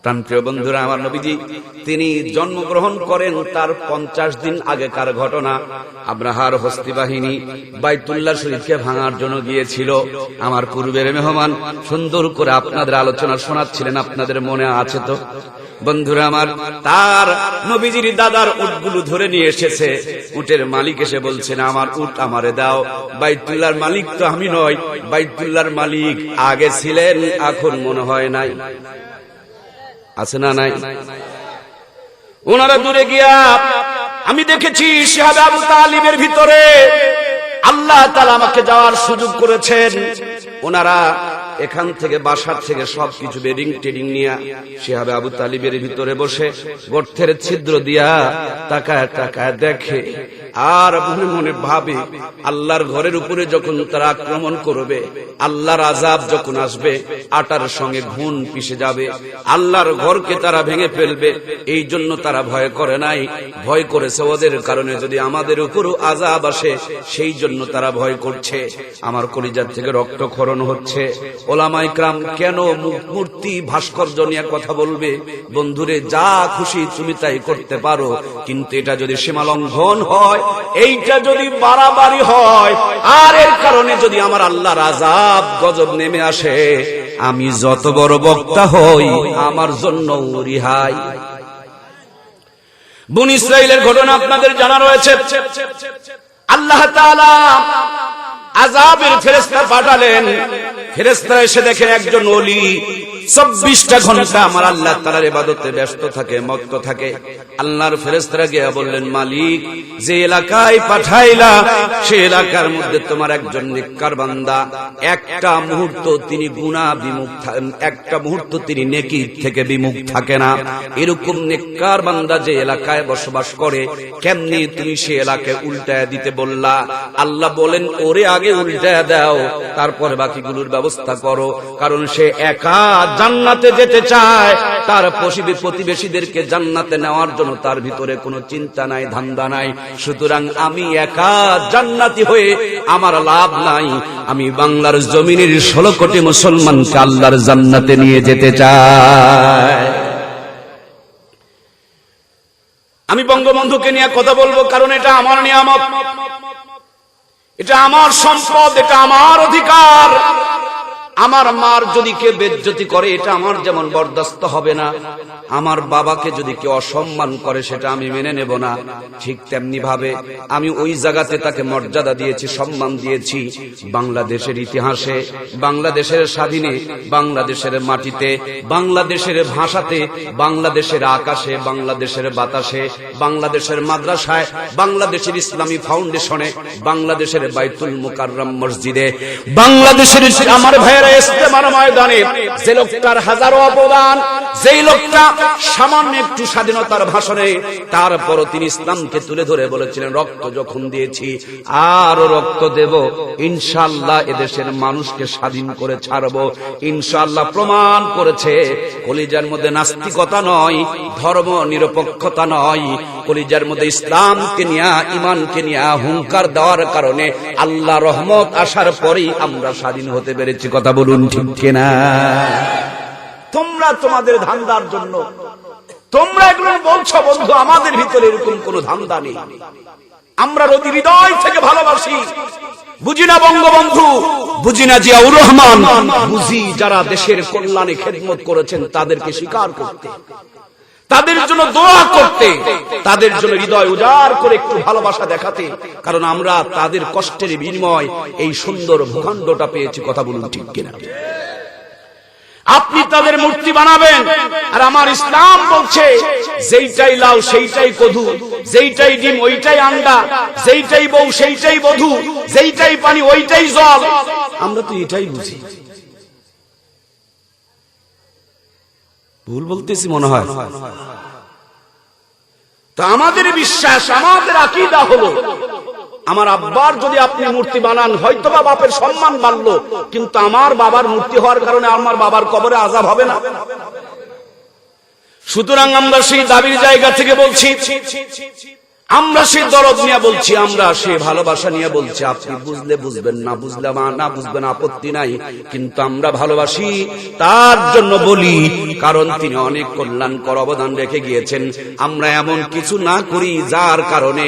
প্রাণপ্রিয় বন্ধুরা, আমার নবীজি তিনি জন্মগ্রহণ করেন তার 50 দিন আগেকার ঘটনা। আব্রাহার হস্তি বাহিনী বাইতুল্লাহ শরীফকে ভাঙার জন্য গিয়েছিল। আমার পূর্বের মেহমান সুন্দর করে আপনাদের আলোচনা শোনাচ্ছিলেন, আপনাদের মনে আছে তো বন্ধুরা আমার? তার নবীজির দাদার উটগুলো ধরে নিয়ে এসেছে। উটের মালিক এসে বলছেন, আমার উট আমারে দাও। বাইতুল্লাহর মালিক তো আমি নই, বাইতুল্লাহর মালিক আগে ছিলেন, এখন মনে হয় নাই, আছে না নাই? ওনারা দূরে গিয়া আমি দেখেছি সাহাবে আবু তালিবের ভিতরে আল্লাহ তাআলা আমাকে যাওয়ার সুযোগ করেছেন। ওনারা এখান থেকে বাসার থেকে সবকিছু বেডিং টেডিং নিয়ে সাহাবে আবু তালিবের ভিতরে বসে গর্তের ছিদ্র দিয়া তাকায় তাকায় দেখে আর মনে মনে ভাবে, আল্লাহর ঘরের উপরে যখন তারা আক্রমণ করবে, আল্লাহর আযাব যখন আসবে, আটার সঙ্গে ঘুণ পিষে যাবে, আল্লাহর ঘরকে তারা ভেঙে ফেলবে। এই জন্য তারা ভয় করে নাই, ভয় করেছে ওদের কারণে যদি আমাদের উপরও আযাব আসে, সেই জন্য তারা ভয় করছে। আমার কলিজার থেকে রক্তক্ষরণ হচ্ছে। ওলামায়ে কেরাম কেন মূর্তি ভাস্কর্য নিয়ে কথা বলবে? বন্ধুরে, যা খুশি তুমি তাই করতে পারো, কিন্তু এটা যদি সীমা লঙ্ঘন হয়, এইটা যদি বাড়াবাড়ি হয়, আর এর কারণে যদি আমার আল্লাহর আযাব গজব নেমে আসে, আমি যত বড় বক্তা হই আমার জন্য রিহাই। বনী ইসরাইলের ঘটনা আপনাদের জানা রয়েছে। আল্লাহ তাআলা আযাবের ফেরেশতা পাঠালেন। ফেরেশতা এসে দেখেন একজন ওলি 24টা ঘন্টা আমার আল্লাহ তাআলার ইবাদতে ব্যস্ত থাকে, মত্ত থাকে। আল্লাহর ফেরেশতারা গিয়ে বললেন, মালিক, যে এলাকায় পাঠাইলা সে এলাকার মধ্যে তোমার একজন নেককার বান্দা একটা মুহূর্ত তিনি গুনাহ বিমুখ, একটা মুহূর্ত তিনি নেকি থেকে বিমুখ থাকে না। এরকম নেককার বান্দা যে এলাকায় বসবাস করে, কেমনি তুমি সে এলাকায় উল্টায় দিতে বললা? আল্লাহ বলেন, ওরে আগে উল্টায় দাও, তারপরে বাকিগুলোর ব্যবস্থা করো। কারণ সে একা জান্নাতে যেতে চায়, তার প্রতিবেশীদেরকে জান্নাতে নেওয়ার জন্য তার ভিতরে কোনো চিন্তা নাই, ধান্দা নাই। সুতরাং আমি একা জান্নাতি হয়ে আমার লাভ নাই। আমি বাংলার জমিনের 16 কোটি মুসলমানকে আল্লাহর জান্নাতে নিয়ে যেতে চাই। আমি বঙ্গবন্ধুকে নিয়ে কথা বলবো, কারণ এটা আমার নিয়ামত, এটা আমার সম্পদ, এটা আমার অধিকার। আমার মার যদি কেউ বেজ্জতি করে, এটা আমার যেমন বরদাস্ত হবে না। আমার বাবাকে যদি কেউ অসম্মান করে, সেটা আমি মেনে নেব না। ঠিক তেমনি ভাবে আমি ওই জায়গাতে তাকে মর্যাদা দিয়েছি, সম্মান দিয়েছি। বাংলাদেশের ইতিহাসে, বাংলাদেশের স্বাধীনে, বাংলাদেশের মাটিতে, বাংলাদেশের ভাষাতে, বাংলাদেশের আকাশে, বাংলাদেশের বাতাসে, বাংলাদেশের মাদ্রাসায়, বাংলাদেশের ইসলামী ফাউন্ডেশনে, বাংলাদেশের বাইতুল মুকাররম মসজিদে, বাংলাদেশের আমার ভাইয়েরা ইস্তেমার ময়দানে যে লোকটার হাজারো অবদান, যেই লোকটা সামান্য একটু স্বাধীনতার ভাষণে তারপরও তিনি ইসলামকে তুলে ধরে বলেছিলেন, রক্ত যখন দিয়েছি আরো রক্ত দেব, ইনশাআল্লাহ এদেশের মানুষকে স্বাধীন করে ছাড়বো। ইনশাআল্লাহ প্রমাণ করেছে কলিজার মধ্যে নাস্তিকতা নয়, ধর্ম নিরপেক্ষতা নয়, কলিজার মধ্যে ইসলামকে নিয়ে, ঈমানকে নিয়ে হুঙ্কার দেওয়ার কারণে আল্লাহ রহমত আসার পরেই আমরা স্বাধীন হতে পেরেছি। কথা বলুন ঠিক কিনা? তোমরা তোমাদের ধান্দার জন্য তোমরা এগুলো বলছো, বন্ধু আমাদের ভিতরে এরকম কোন ধান্দা নেই। আমরা অতি হৃদয় থেকে ভালোবাসি। বুঝি না বঙ্গবন্ধু, বুঝি না জিয়াউর রহমান, বুঝি যারা দেশের কল্যাণে খেদমত করেছেন তাদেরকে স্বীকার করতে, তাদের জন্য দোয়া করতে, তাদের জন্য হৃদয় উজাড় করে একটু ভালোবাসা দেখাতে। কারণ আমরা তাদের কষ্টের বিনিময় এই সুন্দর ভূখণ্ডটা পেয়েছি। কথা বলুন ঠিক কিনা? আপনি তাদের মূর্তি বানাবেন, আর আমার ইসলাম বলছে যেইটাই লাউ সেইটাই কদু, যেইটাই ডিম ওইটাই আন্ডা, যেইটাই বউ সেইটাই বধূ, যেইটাই পানি ওইটাই জল। আমরা তো এটাই বুঝি। ভুল বলতেছি মনে হয়? তো আমাদের বিশ্বাস, আমাদের আকীদা হলো, আমার আব্বার যদি আপনি মূর্তি বানান, হয়তো বা বাপের সম্মান বাড়লো, কিন্তু আমার বাবার মূর্তি হওয়ার কারণে আমার বাবার কবরে আযাব হবে না। সুতরাং আমরা সেই দাবির জায়গা থেকে বলছি, আমরা সেই দরদ নিয়ে বলছি, আমরা সেই ভালোবাসা নিয়ে বলছি। আপনি বুঝলে বুঝবেন, না বুঝলে না বুঝবেন, আপত্তি নাই, কিন্তু আমরা ভালোবাসি। তার জন্য বলি, কারণ তিনি অনেক কল্যাণকর অবদান রেখে গিয়েছেন। আমরা এমন কিছু না করি যার কারণে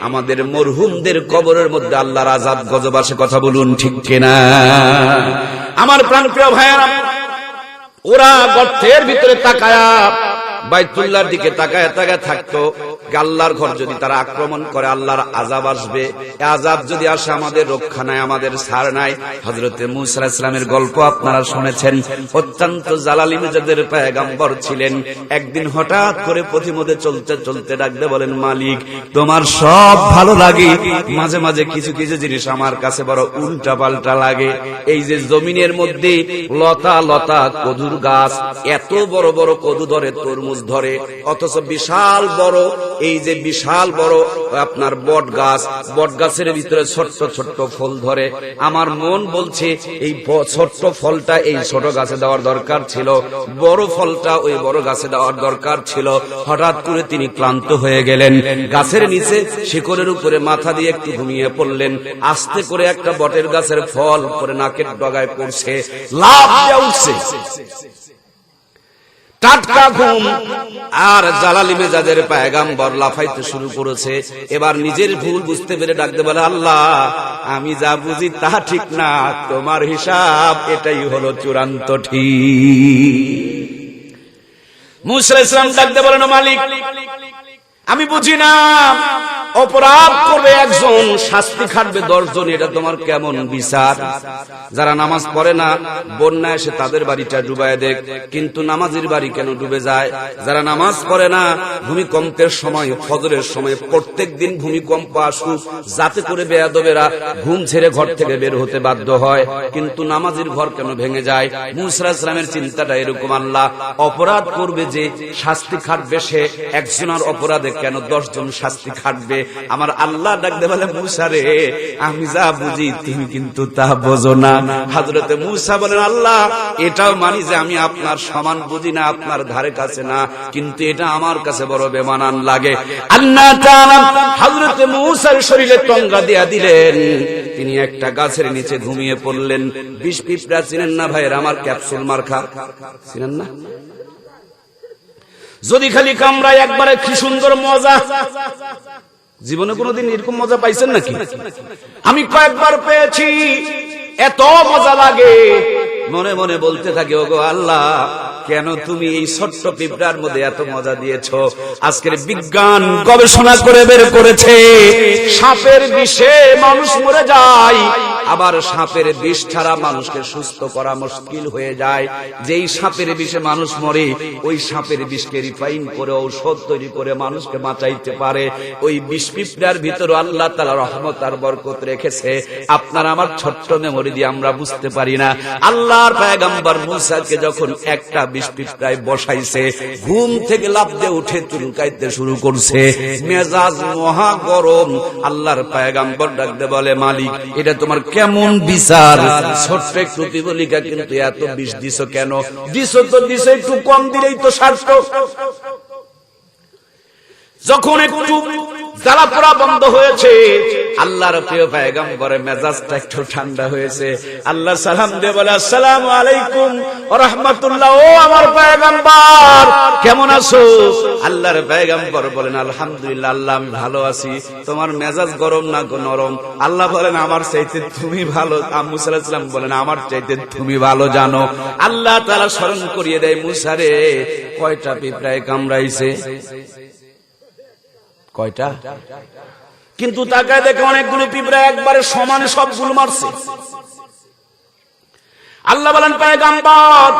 আমাদের মরহুমদের কবরের মধ্যে আল্লাহর আযাব গজব আসে। কথা বলুন ঠিক কিনা? আমার প্রাণপ্রিয় ভাইয়েরা, ওরা গর্তের ভিতরে তাকায়া বাইতুল্লাহর দিকে তাকায় তাকায় থাকতো। আল্লাহর ঘর যদি তারা আক্রমণ করে আল্লাহর আযাব আসবে। এই আযাব যদি আসে আমাদের রক্ষা নাই, আমাদের ছাড় নাই। হযরতে মূসা আলাইহিস সালামের গল্প আপনারা শুনেছেন। অত্যন্ত জালালী মেজাজের পয়গম্বর ছিলেন। একদিন হঠাৎ করে পথিমধ্যে চলতে চলতে ডাকতে বলেন, মালিক তোমার সব ভালো লাগে, মাঝে মাঝে কিছু কিছু জিনিস আমার কাছে বড় উল্টা পাল্টা লাগে। এই যে জমিনের মধ্যে লতা লতা কদুর গাছ, এত বড় বড় কদু ধরে, তরমুজ ধরে, অথচ বিশাল বড় এই যে বিশাল বড় আপনার বট গাছ, বট গাছের ভিতরে ছোট্ট ছোট্ট ফল ধরে। আমার মন বলছে এই ছোট্ট ফলটা এই ছোট গাছে দেওয়ার দরকার ছিল, বড় ফলটা ওই বড় গাছে দেওয়ার দরকার ছিল। হঠাৎ করে তিনি ক্লান্ত হয়ে গেলেন, গাছের নিচে শিকড়ের উপরে মাথা দিয়ে একটু ঘুমিয়ে পড়লেন। আস্তে করে একটা বটের গাছের ফল পরে নাকের ডগায় পড়ছে, লাফ দিয়ে উঠছে। টাটকা ঘুম আর জালালী মেজাজের পয়গম্বর লাফাইতে শুরু করেছে। এবার নিজের ভুল বুঝতে পেরে ডাকতে বলে, আল্লাহ আমি যা বুঝি তা ঠিক না, তোমার হিসাব এটাই হলো চূড়ান্ত ঠিক। মূসা আলাইহিস সালাম ডাকতে বলেন, মালিক আমি বুঝি না, অপরাধ করবে একজন, শাস্তি খাটবে 10 জন, এটা তোমার কেমন বিচার? যারা নামাজ পড়ে না বন্যা এসে তাদের বাড়িটা ডুবায় দেখ, কিন্তু নামাজের বাড়ি কেন ডুবে যায়? যারা নামাজ পড়ে না ভূমিকম্পের সময়, ফজরের সময় প্রত্যেক দিন ভূমিকম্প আসুক যাতে করে বেয়াদবেরা ঘুম ছেড়ে ঘর থেকে বের হতে বাধ্য হয়, কিন্তু নামাজের ঘর কেন ভেঙে যায়? মূসা আলাইহিস সালামের চিন্তাটা এরকম, আল্লাহ অপরাধ করবে যে শাস্তি খাটবে সে, একজনের অপরাধে কেন 10 জন শাস্তি খাটবে? আমার আল্লাহ ডাকতে বলে, মূসা রে আমি যা বুঝি তুমি কিন্তু তা বোঝো না। হযরতে মূসা বলেন, আল্লাহ এটাও মানি যে আমি আপনার সমান বুঝি না, আপনার ধারে কাছে না, কিন্তু এটা আমার কাছে বড় বেমানান লাগে। আল্লাহ তাআলা হযরতে মূসার শরীরে তঙ্গা দিয়া দিলেন, তিনি একটা গাছের নিচে ঘুমিয়ে পড়লেন। বিষ পিঁপড়া চিনেন না ভাইয়ের আমার? ক্যাপসুল মার্কা চিনেন না? যদি খালি কামড়ায় একবারে কি সুন্দর মজা। জীবনে কোনোদিন এরকম মজা পাইছেন নাকি? আমি কয়েকবার পেয়েছি, এত মজা লাগে, মনে মনে বলতে থাকে, ওগো আল্লাহ কেন তুমি এই ছোট্ট পিঁপড়ার মধ্যে এত মজা দিয়েছো? আজকের বিজ্ঞান গবেষণা করে বের করেছে, সাপের বিষে মানুষ মরে যায়, আবার সাপের বিষ ছাড়া মানুষকে সুস্থ করা মুশকিল হয়ে যায়। যেই সাপের বিষে মানুষ মরে, ওই সাপের বিষকে রিফাইন করে ঔষধ তৈরি করে মানুষকে বাঁচাইতে পারে। ওই বিষ পিঁপড়ার ভিতরে আল্লাহ তাআলা রহমত আর বরকত রেখেছে। আপনার আমার ছোট্ট মেমরি দিয়ে আমরা বুঝতে পারি না। আল্লাহর পয়গম্বর মূসাকে যখন একটা বিষ পিঁপড়ায় বসাইছে, ঘুম থেকে লাফ দিয়ে উঠে চুলকাইতে শুরু করছে, মেজাজ মহা গরম। আল্লাহর পয়গম্বর ডাকতে বলে, মালিক এটা তোমার কেমন বিচার? ছোট্ট একটু পিপলিকা কিন্তু এত বিষ দিছো কেন? দিছো তো দিছো, একটু কম দিলেই তো সারতো। যখন একটু জ্বালা পোড়া বন্ধ হয়েছে, আল্লাহর প্রিয় পয়গম্বরের মেজাজটা একটু ঠান্ডা হয়েছে। আল্লাহ সালাম দিয়ে বলে, আসসালামু আলাইকুম ওয়া রাহমাতুল্লাহ, ও আমার পয়গম্বর কেমন আছো? আল্লাহর পয়গম্বর বলেন, আলহামদুলিল্লাহ আল্লাহ আমি ভালো আছি। তোমার মেজাজ গরম না নরম? আল্লাহ বলেন, আমার চাইতে তুমি ভালো। মূসা আলাইহিস সালাম বলেন, আমার চাইতে তুমি ভালো জানো। আল্লাহ তাআলা স্মরণ করিয়ে দেয়, মূসা রে কয়টা পিঁপড়ায় কামড়াইছে? কয়টা? কিন্তু তাকায় দেখে অনেকগুলো পিঁপড়া একবারে সমানে সবগুলো মারছে। আল্লাহ বলেন, পয়গম্বর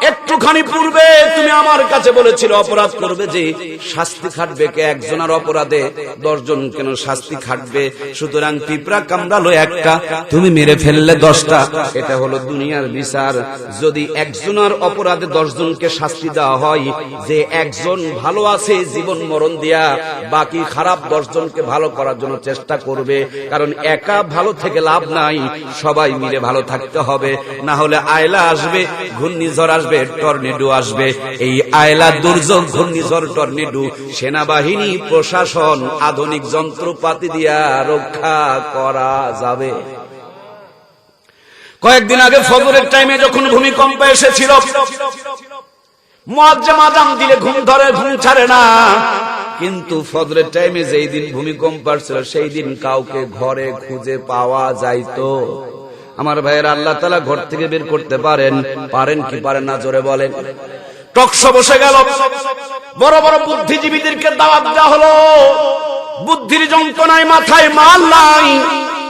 একটুখানি পূর্বে তুমি আমার কাছে বলেছিলে অপরাধ করবে যে শাস্তি খাটবে কে? একজনের অপরাধে 10 জন কেন শাস্তি খাটবে? সুতরাং পিঁপড়া কামড়ালো একটা, তুমি মেরে ফেললে 10টা, এটা হলো দুনিয়ার বিচার। যদি একজনের অপরাধে 10 জনকে শাস্তি দেওয়া হয়, যে একজন ভালো আছে জীবন মরণ দিয়া, বাকি খারাপ 10 জনকে ভালো করার জন্য চেষ্টা করবে। কারণ একা ভালো থেকে লাভ নাই, সবাই মিলে ভালো থাকতে হবে, না হলে আয়লা আসবে, ঘূর্ণিঝড় আসবে, টর্নেডো আসবে। এই আয়লা দুর্যোগ, ঘূর্ণিঝড়, টর্নেডো সেনাবাহিনী প্রশাসন আধুনিক যন্ত্রপাতি দিয়া রক্ষা করা যাবে। কয়েকদিন আগে ফজরের টাইমে যখন ভূমিকম্প এসেছিল, মুয়াজ্জিন আযান দিলে ঘুম ধরে, ঘুম ছাড়ে না। কিন্তু ফজরের টাইমে যেই দিন ভূমিকম্প আসছিল সেই দিন কাউকে ঘরে খুঁজে পাওয়া যাইতো। আমার ভাইয়ের, আল্লাহ তাআলা ঘর থেকে বের করতে পারেন, পারেন কি পারেন না জোরে বলেন। টকশো বসে গেল, বড় বড় বুদ্ধিজীবীদেরকে দাওয়াত দেওয়া হলো। বুদ্ধির যন্ত্রণায় মাথায় মাল নাই।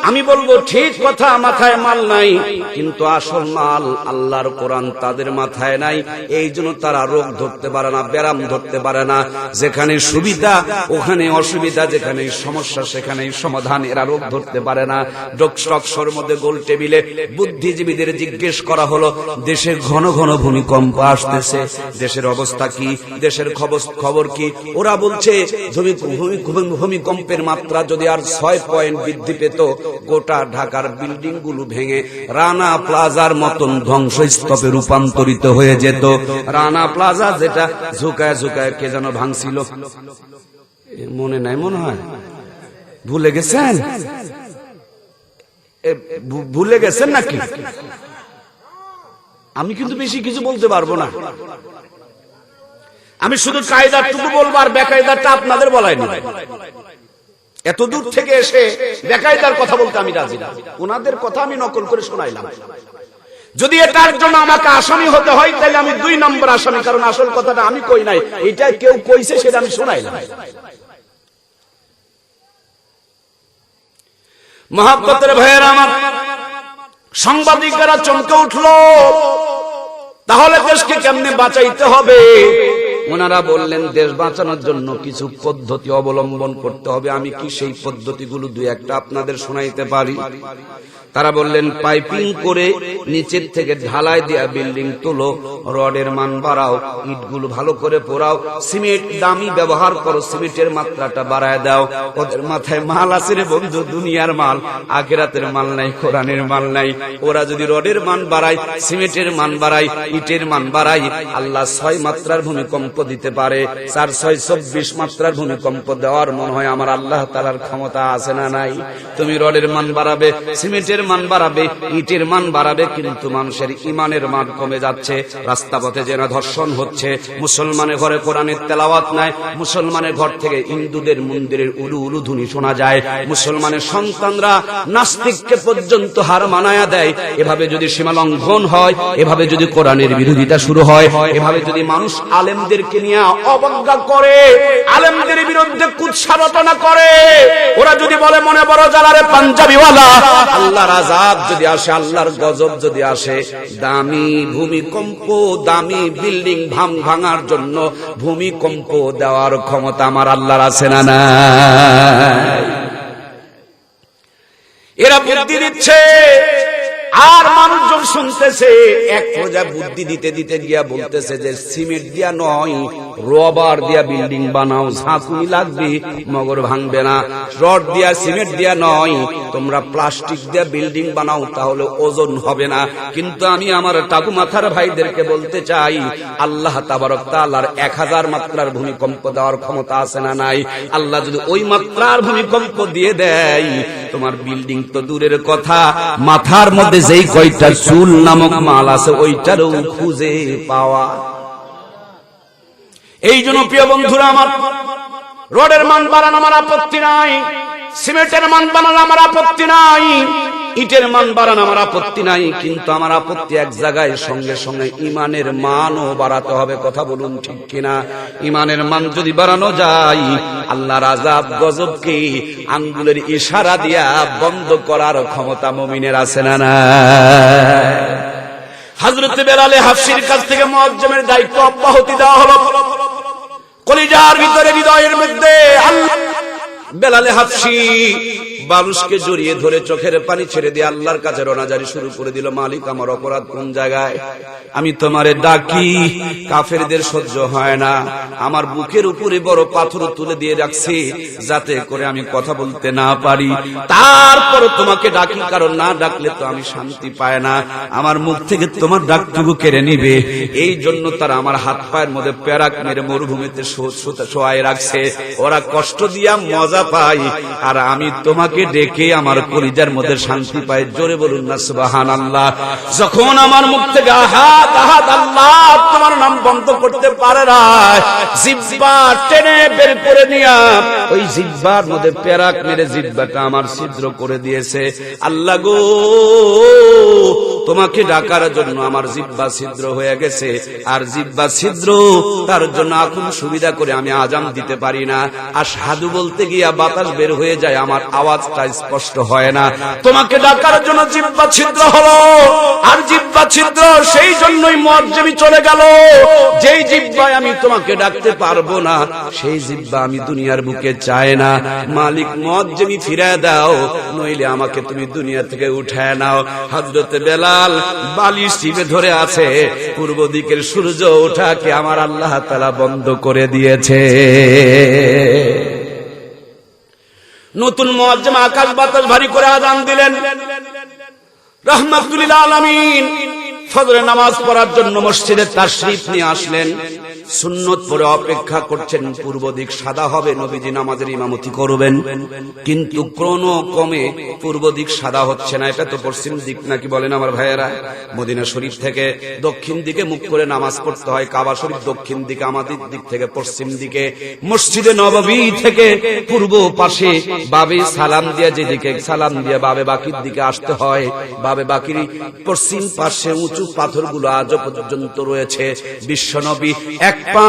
আমি বলবো ঠিক কথা, মাথায় মাল নাই, কিন্তু আসল মাল আল্লাহর কোরআন তাদের মাথায় নাই। এই জন্য তারা রোগ ধরতে পারে না, ব্যারাম ধরতে পারে না। যেখানে সুবিধা ওখানে অসুবিধা, যেখানে সমস্যা সেখানে সমাধান, এরা রোগ ধরতে পারে না। ডক্সর মধ্যে গোল টেবিলে বুদ্ধিজীবীদের জিজ্ঞেস করা হলো, দেশে ঘন ঘন ভূমিকম্প আসতেছে, দেশের অবস্থা কি, দেশের খবর কি? ওরা বলছে ভূমিকম্পের মাত্রা যদি আর 6 পয়েন্ট বৃদ্ধি পেত, গোটা ঢাকার বিল্ডিং গুলো ভেঙে রানা প্লাজার মতন ধ্বংসস্তূপে রূপান্তরিত হয়ে যেত। রানা প্লাজা যেটা ঝুঁকায় ঝুঁকায় কে যেন ভাঙছিল, মনে নাই মনে হয়, ভুলে গেছেন? ভুলে গেছেন নাকি? আমি কিন্তু বেশি কিছু বলতে পারবো না, আমি শুধু কায়দাটুকু বলবো, আর বেকায়দাটা আপনাদের বলাই না। এত দূর থেকে এসে বেকায়দার কথা বলতে আমি রাজি না, ওনাদের কথা আমি নকল করে শোনাইলাম। যদি এটার জন্য আমাকে আসামি হতে হয় তাহলে আমি 2 নম্বর আসামি, কারণ আসল কথাটা আমি কই নাই, এটা কেউ কইছে সেটা আমি শোনাইলাম। মহাব্বতের ভাইয়েরা আমার, সাংবাদিকেরা চমকে উঠলো, তাহলে দেশকে কেমনে বাঁচাইতে হবে? ওনারা বললেন দেশ বাঁচানোর জন্য কিছু পদ্ধতি অবলম্বন করতে হবে। আমি কি সেই পদ্ধতিগুলো 2-1টা আপনাদের শোনাইতে পারি? তারা বললেন, পাইপিং করে নিচের থেকে ঢালাই দেয়া বিল্ডিং তুলো, রডের মান বাড়াও, ইটগুলো ভালো করে পোড়াও, সিমেন্ট দামি ব্যবহার করো, সিমেন্টের মাত্রাটা বাড়ায় দাও। ওদের মাথায় মাল আছে রে বন্ধু, দুনিয়ার মাল, আখিরাতের মাল নাই, কোরআনের মাল নাই। ওরা যদি রডের মান বাড়ায়, সিমেন্টের মান বাড়ায়, ইটের মান বাড়ায়, আল্লাহ 6 মাত্রার ভূমিকম্প দিতে পারে। 4-6 24 মাত্রার ভূমিকম্প দেওয়ার মনে হয় আমার আল্লাহ তাআলার ক্ষমতা আছে না নাই? তুমি রডের মান বাড়াবে, সিমেন্টের মান বাড়াবে, ইটের মান বাড়াবে, কিন্তু মানুষের ইমানের মান কমে যাচ্ছে। রাস্তা পথে যেন ধর্ষণ হচ্ছে, মুসলমানের ঘরে কোরআনের তেলাওয়াত নাই, মুসলমানের ঘর থেকে হিন্দুদের মন্দিরের উলু উলু ধ্বনি শোনা যায়, মুসলমানের সন্তানরা নাস্তিককে পর্যন্ত হার মানায়া দেয়। এভাবে যদি সীমা লঙ্ঘন হয়, এভাবে যদি কোরআনের বিরোধিতা শুরু হয়, এভাবে যদি মানুষ আলেমদেরকে নিয়ে অবজ্ঞা করে, আলেমদের বিরুদ্ধে কুৎসারটনা করে, ওরা যদি বলে মনে বড় জ্বালারে পাঞ্জাবিওয়ালা, আল্লাহর আযাব যদি আসে, আল্লাহর গজব যদি আসে, দামি ভূমিকম্প, দামি বিল্ডিং ভাঙার জন্য ভূমিকম্প দেওয়ার ক্ষমতা আমার আল্লাহর আছে না নাই? এরা বুদ্ধি দিচ্ছে আর মানুষজন শুনতেছে। এক প্রজা বুদ্ধি দিতে দিতে গিয়া বলতেছে যে সিমেন্ট দিয়া নয়, রবার দিয়া বিল্ডিং বানাও, ঝাঁকুনি লাগবে মগর ভাঙবে না। রড দিয়া সিমেন্ট দিয়া নয়, তোমরা প্লাস্টিক দিয়া বিল্ডিং বানাও, তাহলে ওজন হবে না। কিন্তু আমি আমার টাকু মাথার ভাইদেরকে বলতে চাই, আল্লাহ তাবারক তাআলার 1000 মাত্রার ভূমিকম্প দেওয়ার ক্ষমতা আছে না নাই? আল্লাহ যদি ওই মাত্রার ভূমিকম্প দিয়ে দেয়, তোমার বিল্ডিং তো দূরের কথা, মাথার মধ্যে যেই কয়টা চুল নামক মাল আছে ওইটারও খুঁজে পাওয়া। এই জন্য প্রিয় বন্ধুরা আমার, রডের মান বাড়ানো আমার আপত্তি নাই, সিমেন্টের মান বাড়ানো আমার আপত্তি নাই, ইটের মান বাড়ানো আমার আপত্তি নাই, কিন্তু আমার আপত্তি এক জায়গায়, সঙ্গে সঙ্গে ইমানের মানও বাড়াতে হবে। কথা বলুন ঠিক কিনা? ইমানের মান যদি বাড়ানো যায়, আল্লাহর আযাব গজবকে আঙ্গুলের ইশারা দিয়া বন্ধ করার ক্ষমতা মুমিনের আছে না না? হযরত বেলাল হাফসির কাছ থেকে মুয়াজ্জিমের দায়িত্ব অব্যাহতি দেওয়া হলো। কলিজার ভিতরে, হৃদয়ের মধ্যে আল্লাহ, বেলাল হাফসি মানুষকে জড়িয়ে ধরে চোখের পানি ছেড়ে দিয়ে আল্লাহর কাছে রোনাজারি শুরু করে দিল, মালিক আমার অপরাধ কোন জায়গায়? আমি তোমারে ডাকি, কাফেরদের সহ্য হয় না, আমার বুকের উপরে বড় পাথর তুলে দিয়ে রাখছি যাতে করে আমি কথা বলতে না পারি, তারপর তোমাকে ডাকি, কারণ না ডাকলে তো আমি শান্তি পায় না, আমার মুখ থেকে তোমার ডাকটুকু কেড়ে নিবে। এই জন্য তারা আমার হাত পায়ের মধ্যে প্যারাক মেরে মরুভূমিতে শোয়ায় রাখছে, ওরা কষ্ট দিয়া মজা পায়, আর আমি তোমাকে তোমাকে ডেকে আমার কলিজার মধ্যে শান্তি পায়। জোরে বলুন না সুবহানাল্লাহ। যখন আমার মুখ থেকে আহাদ আহাদ আল্লাহ তোমার নাম বন্ধ করতে পারে না, জিহ্বা টেনে বের করে নিয়া ওই জিহ্বার মধ্যে পেরাক মেরে জিহ্বাটা আমার ছিদ্র করে দিয়েছে। আল্লাহ গো, তোমাকে ডাকার জন্য আমার জিহ্বা ছিদ্র হয়ে গেছে, আর জিহ্বা ছিদ্র তার জন্য এখন সুবিধা করে আমি আজান দিতে পারি না। আশহাদু বলতে গিয়া বাতাস বের হয়ে যায়, আমার আওয়াজটা স্পষ্ট হয় না। তোমাকে ডাকার জন্য জিহ্বা ছিদ্র হলো, আর জিহ্বা ছিদ্র সেই জন্যই মুয়াজ্জিমি চলে গেল। যেই জিহ্বায় আমি তোমাকে ডাকতে পারবো না, সেই জিহ্বা আমি দুনিয়ার বুকে চাই না। মালিক মুয়াজ্জিমি ফিরায় দাও, নইলে আমাকে তুমি দুনিয়া থেকে উঠায় নাও। হযরত বেলাল বালিশ টিপে ধরে আছে, পূর্ব দিকের সূর্য ওঠাকে আমার আল্লাহ তাআলা বন্ধ করে দিয়েছে। নতুন মুয়াজ্জিম আকাশ বাতাস ভারী করে আযান দিলেন। রাহমাতুল লিল আলামিন ফজরের নামাজ পড়ার জন্য মসজিদে তাশরীফ নিয়ে আসলেন। সুন্নত পড়ে অপেক্ষা করছেন, পূর্ব দিক সাদা হবে, নবীজি নামাজের ইমামতি করবেন। কিন্তু কোনো কমে পূর্ব দিক সাদা হচ্ছে না। এটা তো পশ্চিম দিক নাকি বলেন আমার ভাইয়েরা? মদিনা শরীফ থেকে দক্ষিণ দিকে মুখ করে নামাজ পড়তে হয়। কাবা শরীফ দক্ষিণ দিকে, আমাদের দিক থেকে পশ্চিম দিকে। মসজিদে নববী থেকে পূর্ব পাশে বাবে সালাম দিয়ে, যেদিকে সালাম দিয়ে বাবে বাকির দিকে আসতে হয়। বাবে বাকির পশ্চিম পাশে উঁচু পাথরগুলো আজও পর্যন্ত রয়েছে। বিশ্বনবী এক পা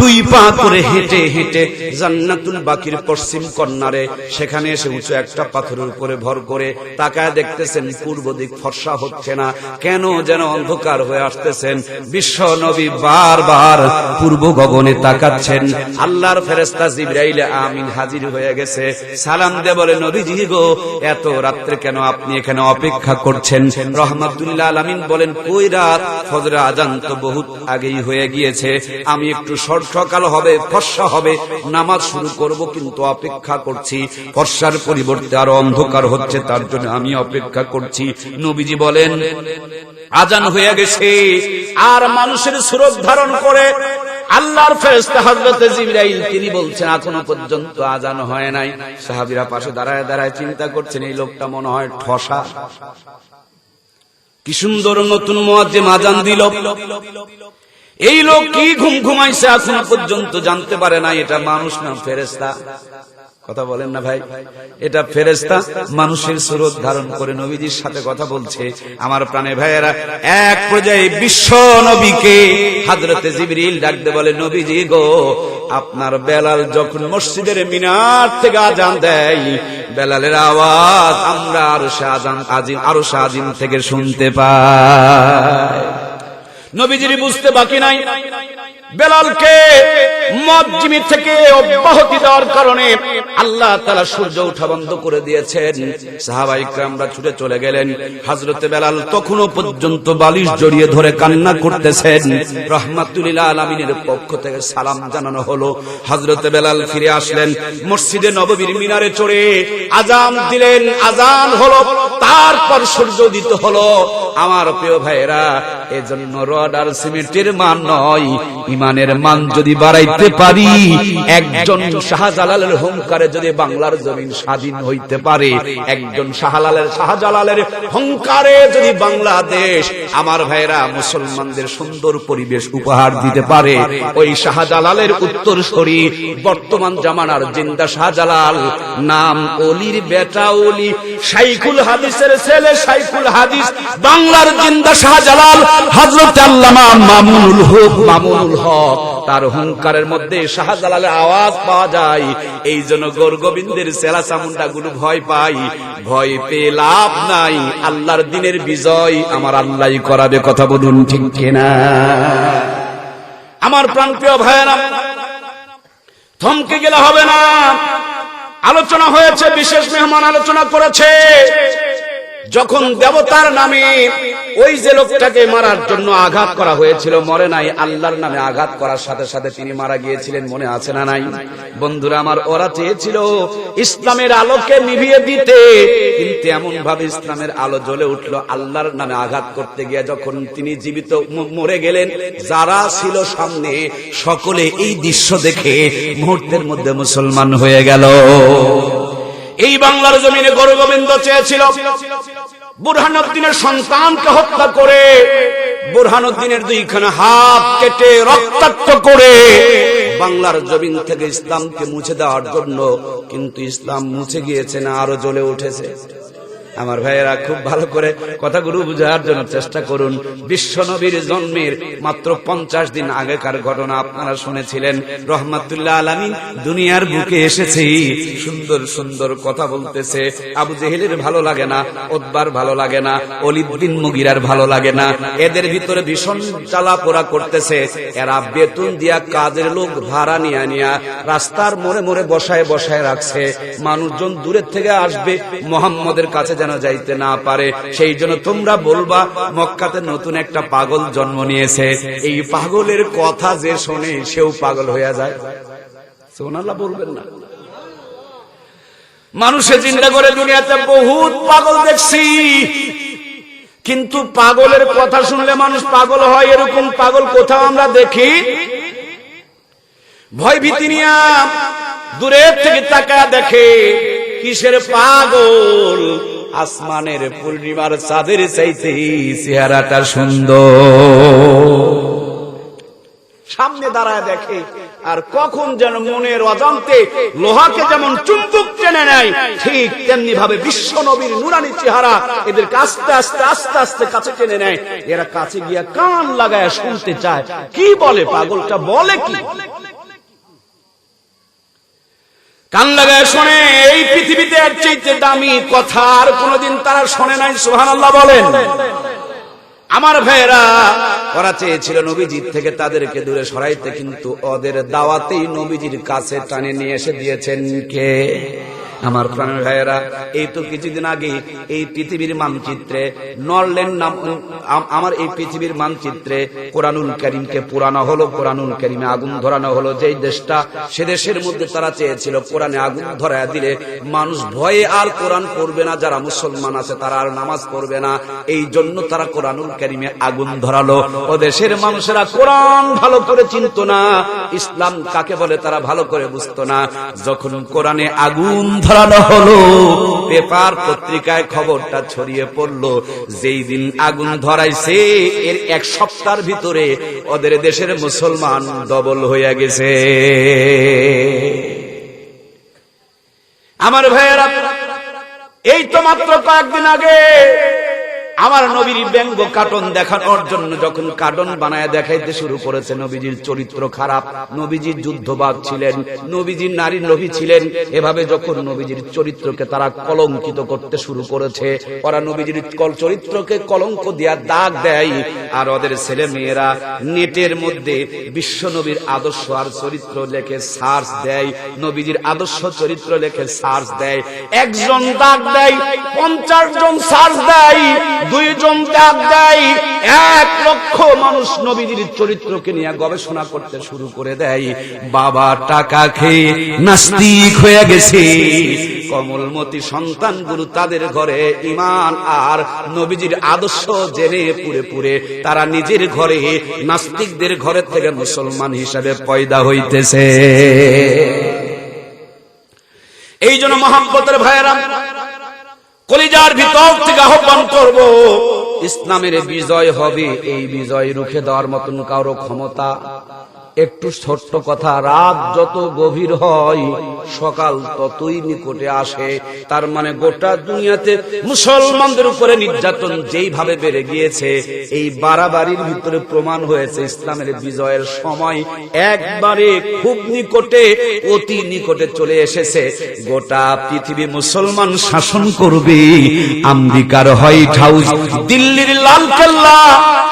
দুই পা করে হেঁটে হেঁটে জান্নাতুল বাকির পশ্চিম কর্নারে, সেখানে এসে উঁচু একটা পাথরের উপরে ভর করে তাকায় দেখতেছেন পূর্ব দিক ফর্সা হচ্ছে না, কেন যেন অন্ধকার হয়ে আসতেছেন। বিশ্ব নবী বারবার পূর্ব গগনে তাকাচ্ছেন। আল্লাহর ফেরেশতা জিবরাইল আমিন হাজির হয়ে গেছে, সালাম দিয়ে বলে, নবীজি গো, এত রাত্রে কেন আপনি এখানে অপেক্ষা করছেন? রাহমাতুল লিল আলামিন বলেন, কই রাত, ফজরের আজান তো বহুত আগেই হয়ে গিয়েছে। আমি একটু সকাল হবে, ফর্সা হবে, নামাজ শুরু করব, কিন্তু অপেক্ষা করছি। ফর্সার পরিবর্তে আরো অন্ধকার হচ্ছে, তার জন্য আমি অপেক্ষা করছি। নবীজি বলেন, আজান হয়ে গেছে। আর মানুষের সুরত ধারণ করে আল্লাহর ফেরেশতা হযরত জিবরাইল তিনি বলছেন, এখনো পর্যন্ত আজান হয় নাই। সাহাবীরা পাশে দাঁড়ায় দাঁড়ায় চিন্তা করছেন, এই লোকটা মনে হয় ঠসা। কি সুন্দর নতুন মুয়াজ্জিম আজান দিল, এই লোক কি ঘুম ঘুমাইছে এখনো পর্যন্ত জানতে পারে না এটা মানুষ না ফেরেশতা। কথা বলেন না ভাই? এটা ফেরেশতা মানুষের সুরত ধারণ করে নবীজির সাথে কথা বলছে। আমার প্রাণের ভাইয়েরা, এক পর্যায়ে বিশ্ব নবীকে হযরতে জিবরিল ডাকতে বলে, নবীজি গো, আপনার বেলাল যখন মসজিদের মিনার থেকে আজান দেয়, বেলালের আওয়াজ আমরা আরশে আজিম থেকে শুনতে পাই। নবীজির বুঝতে বাকি নাই, বেলালকে মুয়াজ্জিমি থেকে অব্যাহতি দেওয়ার কারণে আল্লাহ তাআলা সূর্য ওঠা বন্ধ করে দিয়েছেন। সাহাবায়ে কিরামরা ছুটে চলে গেলেন। হযরতে বেলাল তখনও পর্যন্ত বালিশ জড়িয়ে ধরে কান্না করতেছেন। রাহমাতুল লিল আলামিনের পক্ষ থেকে সালাম জানানো হলো। হযরতে বেলাল ফিরে আসলেন, মসজিদে নববীর মিনারে চড়ে আজান দিলেন। আজান হলো, তারপর সূর্য উদিত হলো। আমার প্রিয় ভাইয়েরা, এজন্য রড আর সিমেন্টের মান নয়, ইমানের মান যদি বাড়াইতে পারি, একজন শাহজালালের হুঙ্কারে যদি বাংলার জমিন স্বাধীন হইতে পারে, একজন শাহজালালের হুঙ্কারে যদি বাংলাদেশ আমার ভাইরা মুসলমানদের সুন্দর পরিবেশ উপহার দিতে পারে, ওই শাহজালালের উত্তরসূরি বর্তমান জামানার জিন্দা শাহজালাল, নাম অলির বেটা অলি, শাইখুল হাদিসের ছেলে শাইখুল হাদিস, বাংলার জিন্দা শাহজালাল হযরত আল্লামা মামুনুল হক, তার হুঙ্কারের মধ্যে শাহজালালের আওয়াজ পাওয়া যায়। এই জন্য গোরগোবিন্দের সেলা চামুন্ডা গুলো ভয় পাই। ভয় পেয়ে লাভ নাই, আল্লাহর দিনের বিজয় আমার আল্লাহই করাবে। কথা বলুন ঠিক কিনা? আমার প্রাণপ্রিয় ভাইয়েরা, থমকে গেলে হবে না। আলোচনা হয়েছে, বিশেষ মেহমান আলোচনা করেছে। যখন দেবতার নামে ওই যে লোকটাকে মারার জন্য আঘাত করা হয়েছিল, মরে নাই, আল্লাহর নামে আঘাত করার সাথে সাথে তিনি মারা গিয়েছিলেন, মনে আছে না নাই? বন্ধুরা আমার, ওরা চেয়েছিল ইসলামের আলোকে নিভিয়ে দিতে, কিন্তু এমন ভাবে ইসলামের আলো জ্বলে উঠলো, আল্লাহর নামে আঘাত করতে গিয়ে যখন তিনি জীবিত মরে গেলেন, যারা ছিল সামনে সকলে এই দৃশ্য দেখে মুহূর্তের মধ্যে মুসলমান হয়ে গেল। এই বাংলার জমিনে গুরু গোবিন্দ চেয়েছিল বুরহানুদ্দিনের সন্তানকে হত্যা করে বুরহানুদ্দিনের দুইখানা হাত কেটে রক্তাক্ত করে বাংলার জমিন থেকে ইসলামকে মুছে দেওয়ার জন্য, কিন্তু ইসলাম মুছে গিয়েছে না, আরো জ্বলে উঠেছে। আমার ভাইয়েরা খুব ভালো করে কথাগুলো বুঝার জন্য চেষ্টা করুন। বিশ্ব নবীর জন্মের মাত্র 50 দিন আগেকার ঘটনা আপনারা শুনেছিলেন। রহমাতুল্লাহ আলামিন দুনিয়ার বুকে এসেছে, সুন্দর সুন্দর কথা বলতেছে। আবু জেহেলের ভালো লাগে না, উতবার ভালো লাগে না, ওলীদ বিন মুগীরার ভালো লাগে না। এদের ভিতরে ভীষণ চালাপোড়া করতেছে। এরা বেতন দিয়া কাজের লোক ভাড়া নিয়া রাস্তার মোড়ে মোড়ে বসায় বসায় রাখছে। মানুষজন দূরের থেকে আসবে, মুহাম্মদের কাছে যেন যাইতে না পারে। সেই জন্য তোমরা বলবা মক্কাতে নতুন একটা পাগল জন্ম নিয়েছে। এই পাগলের কথা যে শোনে সেও পাগল হয়ে যায়। সুবহানাল্লাহ বলবেন না? মানুষে চিন্তা করে দুনিয়াতে বহুত পাগল দেখছি, কিন্তু পাগলের কথা শুনলে মানুষ পাগল হয় এরকম পাগল কোথাও আমরা দেখি? ভয় ভীতি নিয়ে দূরের থেকে তাকায় দেখে কিসের পাগল? আসমানের পূর্ণিমার চাঁদের চাইতে চেহারাটা সুন্দর। সামনে দাঁড়ায় দেখে আর কখন যেন মনের অজান্তে লোহাকে যেমন চুম্বক টেনে নেয়, ঠিক তেমনি ভাবে বিশ্ব নবীর নুরানি চেহারা এদের আস্তে আস্তে আস্তে আস্তে কাছে টেনে নেয়। এরা কাছে গিয়া কান লাগায় শুনতে চায় কি বলে পাগলটা, বলে কি? কান লাগায় শোনে। এই পৃথিবীতে এর চাইতে দামি কথা আর কোনদিন তারা শোনে নাই। সুবহানাল্লাহ বলেন। আমার ভাইয়েরা, ওরা চেয়েছিল নবীজির থেকে তাদেরকে দূরে সরাইতে, কিন্তু ওদের দাওয়াতেই নবীজির কাছে টানে নিয়ে এসে দিয়েছেন কে? আমার প্রাণের ভাইয়েরা, এই তো কিছুদিন আগে এই পৃথিবীর মানচিত্রে নরল্যান্ড নাম, আমার এই পৃথিবীর মানচিত্রে কোরআনুল কারীমকে পুরানো হলো, কোরআনুল কারীমে আগুন ধরানো হলো। যেই দেশটা, সে দেশের মধ্যে তারা চেয়েছিল কোরআনে আগুন ধরায় দিলে মানুষ ভয়ে আর কোরআন পড়বে না, যারা মুসলমান আছে তারা আর নামাজ পড়বে না। এই জন্য তারা কোরআনুল কারীমে আগুন ধরালো। ও দেশের মানুষেরা কোরআন ভালো করে চিনত না, ইসলাম কাকে বলে তারা ভালো করে বুঝতো না। যখন কোরআনে আগুন ধরানো হলো, পেপার পত্রিকায় খবরটা ছড়িয়ে পড়লো। যেই দিন আগুন ধরাইছে এর 1 সপ্তাহের ভিতরে ওদের দেশের মুসলমান ডবল হয়ে গেছে। আমার ভাইয়েরা, এই তো মাত্র কয়েকদিন আগে আমার নবীর ব্যঙ্গ কার্টুন দেখানোর জন্য যখন কার্টুন বানায় দেখাইতে শুরু করেছে, নবীজির চরিত্র খারাপ, নবীজির যুদ্ধবাজ ছিলেন, নবীজির নারী নবী ছিলেন, এভাবে যখন নবীজির চরিত্রকে তারা কলঙ্কিত করতে শুরু করেছে, ওরা নবীজির চরিত্রকে কলঙ্ক দিয়া দাগ দেয়। আর ওদের ছেলে মেয়েরা নেটের মধ্যে বিশ্ব নবীর আদর্শ আর চরিত্র লেখে সার্চ দেয়, নবীজির আদর্শ চরিত্র লেখে সার্চ দেয়। একজন দাগ দেয়, 50 জন সার্চ দেয়, 2 জন দাগ দেয়, 1 লক্ষ মানুষ নবীজির চরিত্রকে নিয়ে গবেষণা করতে শুরু করে দেয়। বাবা টাকা খেয়ে নাস্তিক হয়ে গেছে, কমলমতি সন্তানগুলো তাদের ঘরে ঈমান আর নবীজির আদর্শ জেনে পুরে পুরে তারা নিজের ঘরে নাস্তিকদের ঘরের থেকে মুসলমান হিসাবে পয়দা হইতেছে। এই জন্য মহব্বতের ভাইয়েরা, কলিজার ভিতর থেকে আহ্বান করব, ইসলামের বিজয় হবে। এই বিজয় রুখে দেওয়ার মতন কারো ক্ষমতা, একটু ছোট্ট কথা, রাত যত গভীর হয় সকাল ততই নিকটে আসে। তার মানে গোটা দুনিয়াতে মুসলমানদের উপরে নির্যাতন যেইভাবে বেড়ে গিয়েছে, এই বাড়াবাড়ির ভিতরে প্রমাণ হয়েছে ইসলামের বিজয়ের সময় একবারে খুব নিকটে, অতি নিকটে চলে এসেছে। গোটা পৃথিবী মুসলমান শাসন করবে। আমেরিকার হোয়াইট হাউস, দিল্লির লালকেল্লা,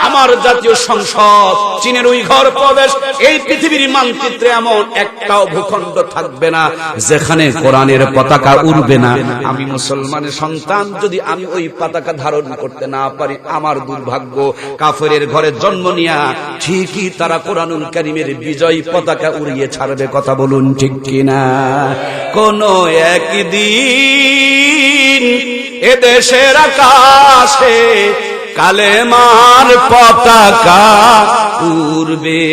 আমার জাতীয় সংসদ, চীনের উইঘুর প্রদেশ, এই পৃথিবীর মানচিত্রে এমন একটাও ভূখণ্ড থাকবে না যেখানে কোরআনের পতাকা উড়বে না। আমি মুসলমানের সন্তান, যদি আমি ওই পতাকা ধারণ করতে না পারি আমার দুর্ভাগ্য। কাফেরের ঘরে জন্ম নিয়া ঠিকই তারা কোরআনুল কারীমের বিজয় পতাকা উড়িয়ে ছাড়বে। কথা বলুন ঠিক কিনা? কোন একদিন এদেশের আকাশে কালেমার পতাকা পূর্বে,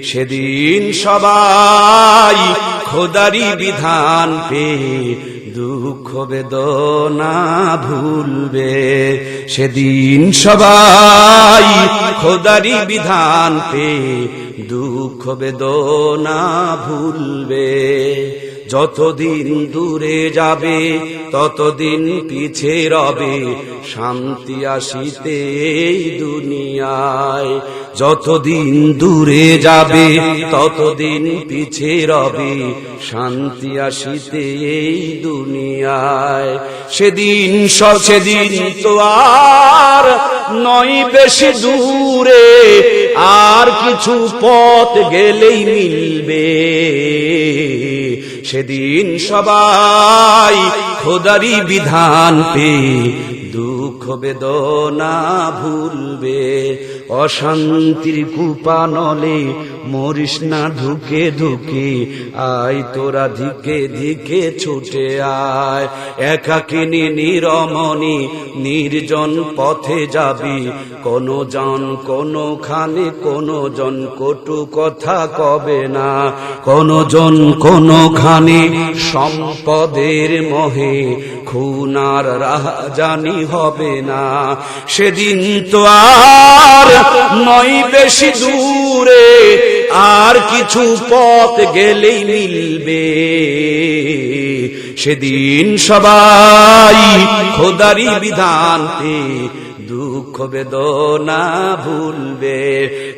সেদিন সবাই খোদারি বিধান পেয়ে দুঃখ বেদনা ভুলবে, সেদিন সবাই খোদারি বিধান পেয়ে দুঃখ বেদনা ভুলবে। যতদিন দূরে যাবে ততদিন পিছে রবে শান্তি আসিতে এই দুনিয়ায়, যতদিন দূরে যাবে ততদিন পিছে রবে শান্তি আসিতে এই দুনিয়ায়। সেদিন সেদিন তো আর নয় বেশি দূরে, আর কিছু পথ গেলেই মিলবে, সেদিন সবাই খোদারি বিধান পেয়ে দুঃখ বেদনা ভুলবে। অশান্তির কূপানলে মরিস না ধুকে ধুকে, আয় তোরা ধিকে ধিকে ছুটে আয়। একাকিনী নিরমণি নির্জন পথে যাবি, কোনো জন কোনোখানে কোনো জন কটু কথা কবে না, কোনো জন কোনোখানে সম্পদের মোহে খুনার রাহাজানি হবে না। সেদিন তো আর নয় বেশি দূরে, আর কিছু পথ গেলেই মিলবে, সেদিন সবাই খোদারি বিধান পেয়ে দুঃখ বেদনা ভুলবে।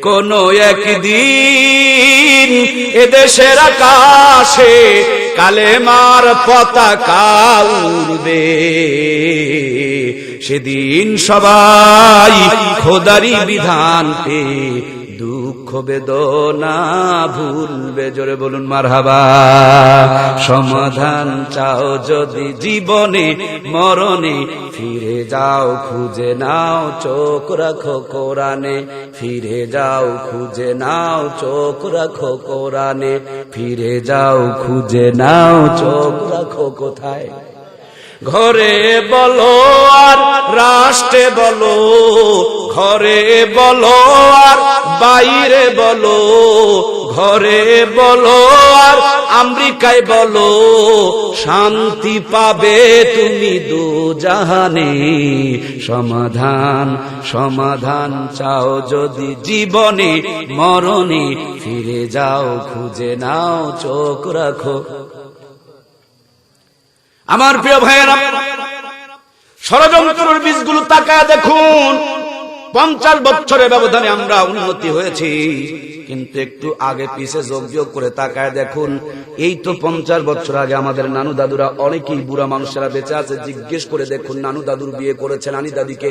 কোন একদিন এদেশের আকাশে কালেমার পতাকা উড়বে, সেদিন সবাই খোদারি বিধান পেয়ে দুঃখ বেদনা ভুলবে। জোরে বলুন মারহাবা। সমাধান চাও যদি জীবনে মরণে, ফিরে যাও খুঁজে নাও চোখ রাখো কোরআনে, ফিরে যাও খুঁজে নাও চোখ রাখো কোরআনে, ফিরে যাও খুঁজে নাও চোখ রাখো কোথায়? ঘরে বলো আর রাষ্ট্রে বলো, ঘরে বলো আর বাইরে বলো, ঘরে বলো আর আমেরিকায় বলো, শান্তি পাবে তুমি দুজাহানে। সমাধান সমাধান চাও যদি জীবনে মরণে, ফিরে যাও খুঁজে নাও চোখ রাখো। আমার প্রিয় ভাইয়েরা, ষড়যন্ত্রের বীজগুলো তাকায় দেখুন। 50 বছরের ব্যবধানে আমরা উন্নতি হয়েছি, কিন্তু একটু আগে পিছে যোগ করে তাকায় দেখুন। এই তো 50 বছর আগে আমাদের নানু দাদুরা, অনেকেই বুড়া মানুষেরা বেঁচে আছে, জিজ্ঞেস করে দেখুন নানু দাদুর বিয়ে করেছে নানি দাদিকে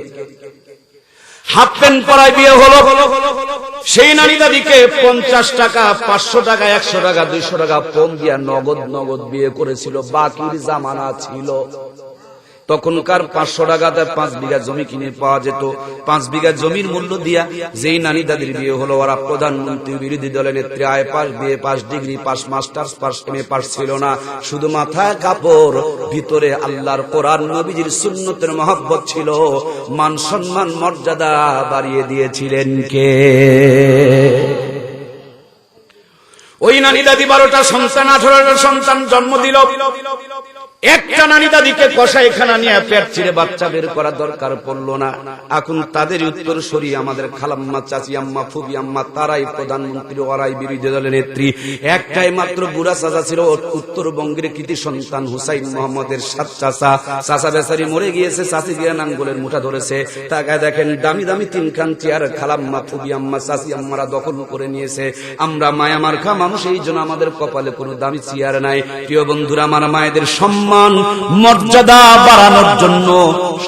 হাফ প্যান্ট পরায় বিয়ে হলো, সেই নানি দাদিকে 50 টাকা 500 টাকা 100 টাকা 200 টাকা পণ দিয়া নগদ বিয়ে করেছিল। বাকির জামানা ছিল তখনকার 500 টাকাতে 5 বিঘা জমি কিনে পাওয়া যেত। 5 বিঘা জমির মূল্য দিয়া যেই নানি দাদির বিয়ে হলো, ওরা প্রধানমন্ত্রী, বিরোধী দলের নেত্রী, আয় pass, BA pass, degree pass, masters pass, MA pass ছিল না, শুধু মাথায় কাপড়, ভিতরে আল্লাহর কোরআন নবীজির সুন্নতের মহব্বত ছিল। মান সম্মান মর্যাদা বাড়িয়ে দিয়েছিলেন কে? ওই নানি দাদি 12টা সন্তান 18টা সন্তান জন্ম দিল। একটা নানি দাদিকে কসাইখানা নিয়ে পেট ছিঁড়ে বাচ্চা বের করার দরকার পড়লো না। এখন তাদের উত্তরসূরি আমাদের খালাম্মা, চাচি আম্মা, ফুবি আম্মা, তারাই প্রধানমন্ত্রী, ওরাই বিরোধী দলের নেত্রী। একটাই মাত্র বুড়া চাচা ছিল, উত্তরবঙ্গের কৃতি সন্তান হুসাইন মোহাম্মদের 7 চাচা। চাচা বেচারি মরে গিয়েছে, চাচি গিয়া নাঙ্গলের মুঠা ধরেছে। তাকায় দেখেন দামি দামি 3খান চেয়ার খালাম্মা, ফুবি আম্মা, চাচি আম্মারা দখল করে নিয়েছে। আমরা মায়া মার্কা মানুষ, এই জন্য আমাদের কপালে কোনো দামি চেয়ার নাই। প্রিয় বন্ধুরা, আমার মায়েদের সম্মান মর্যাদা বাড়ানোর জন্য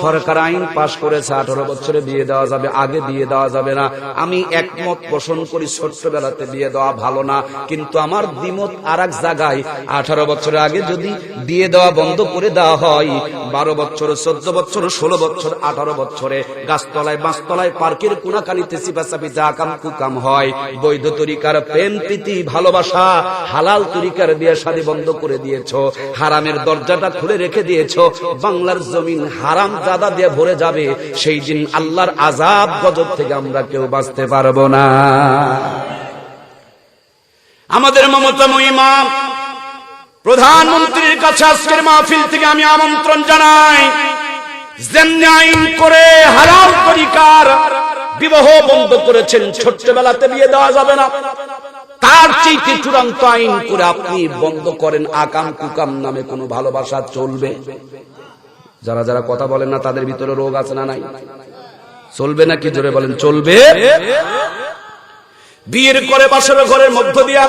সরকার আইন পাশ করেছে, 18 বছরে বিয়ে দেওয়া যাবে, আগে বিয়ে দেওয়া যাবে না। আমি একমত পোষণ করি, ছোট্টবেলাতে বিয়ে দেওয়া ভালো না, কিন্তু আমার দ্বিমত আর এক জায়গায়। 18 বছরের আগে যদি বিয়ে দেওয়া বন্ধ করে দেওয়া হয়, 12 বছর 14 বছর 16 বছর 18 বছরে গাছতলায় বাঁশতলায় পার্কের কোনাকানিতে সিপাসাপি যা কাম কুকাম হয়, বৈধ তরিকার প্রেম প্রীতি ভালোবাসা, হালাল তরিকার বিয়ে শাদী বন্ধ করে দিয়েছো, হারামের দরজাটা খুলে রেখে দিয়েছো, বাংলার জমিন হারাম জাদা দিয়ে ভরে যাবে। সেই দিন আল্লাহর আযাব গজব থেকে আমরা কেউ বাঁচতে পারবো না। আমাদের মমতাময়ী মা প্রধানমন্ত্রীর কাছে আজকের মাহফিল থেকে আমি আমন্ত্রণ জানাই, যেমনি আইন করে হালাল তরিকার বিবাহ বন্ধ করেছেন, ছোট্টবেলাতে বিয়ে দেওয়া যাবে না, তার চেয়ে চূড়ান্ত আইন করে আপনি বন্ধ করেন আকাম কুকাম নামে কোনো ভালোবাসা চলবে? যারা যারা কথা বলেন না তাদের ভিতরে রোগ আছে না নাই? চলবে নাকি? জোরে বলেন চলবে। বিয়ের করে বাসর ঘরের মধ্য দিয়া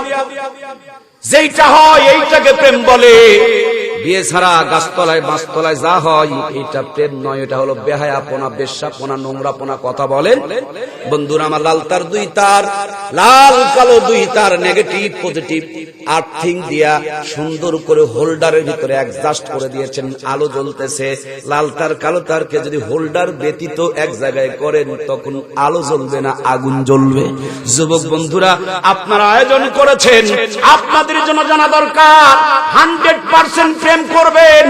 যেইটা হয় এইটাকে প্রেম বলে। বিয়ে ছাড়া গাছতলায় বাঁশতলায় যা হয় এটা প্রেম নয়, এটা হলো বেহায়াপনা, বেশ্যাপনা, নোংরাপনা। কথা বলেন বন্ধুরা আমার। লাল তার দুই তার, লাল কালো দুই তার, নেগেটিভ পজিটিভ আর্থিং দিয়া সুন্দর করে হোল্ডারের ভিতরে অ্যাডজাস্ট করে দিয়েছেন, আলো জ্বলতেছে। লাল তার কালো তারকে যদি হোল্ডার ব্যতীত এক জায়গায় করেন তখন আলো জ্বলবে না, আগুন জ্বলবে। যুবক বন্ধুরা আপনারা আয়োজন করেছেন, আপনাদের জন্য জানা দরকার 100% প্রেম করবেন,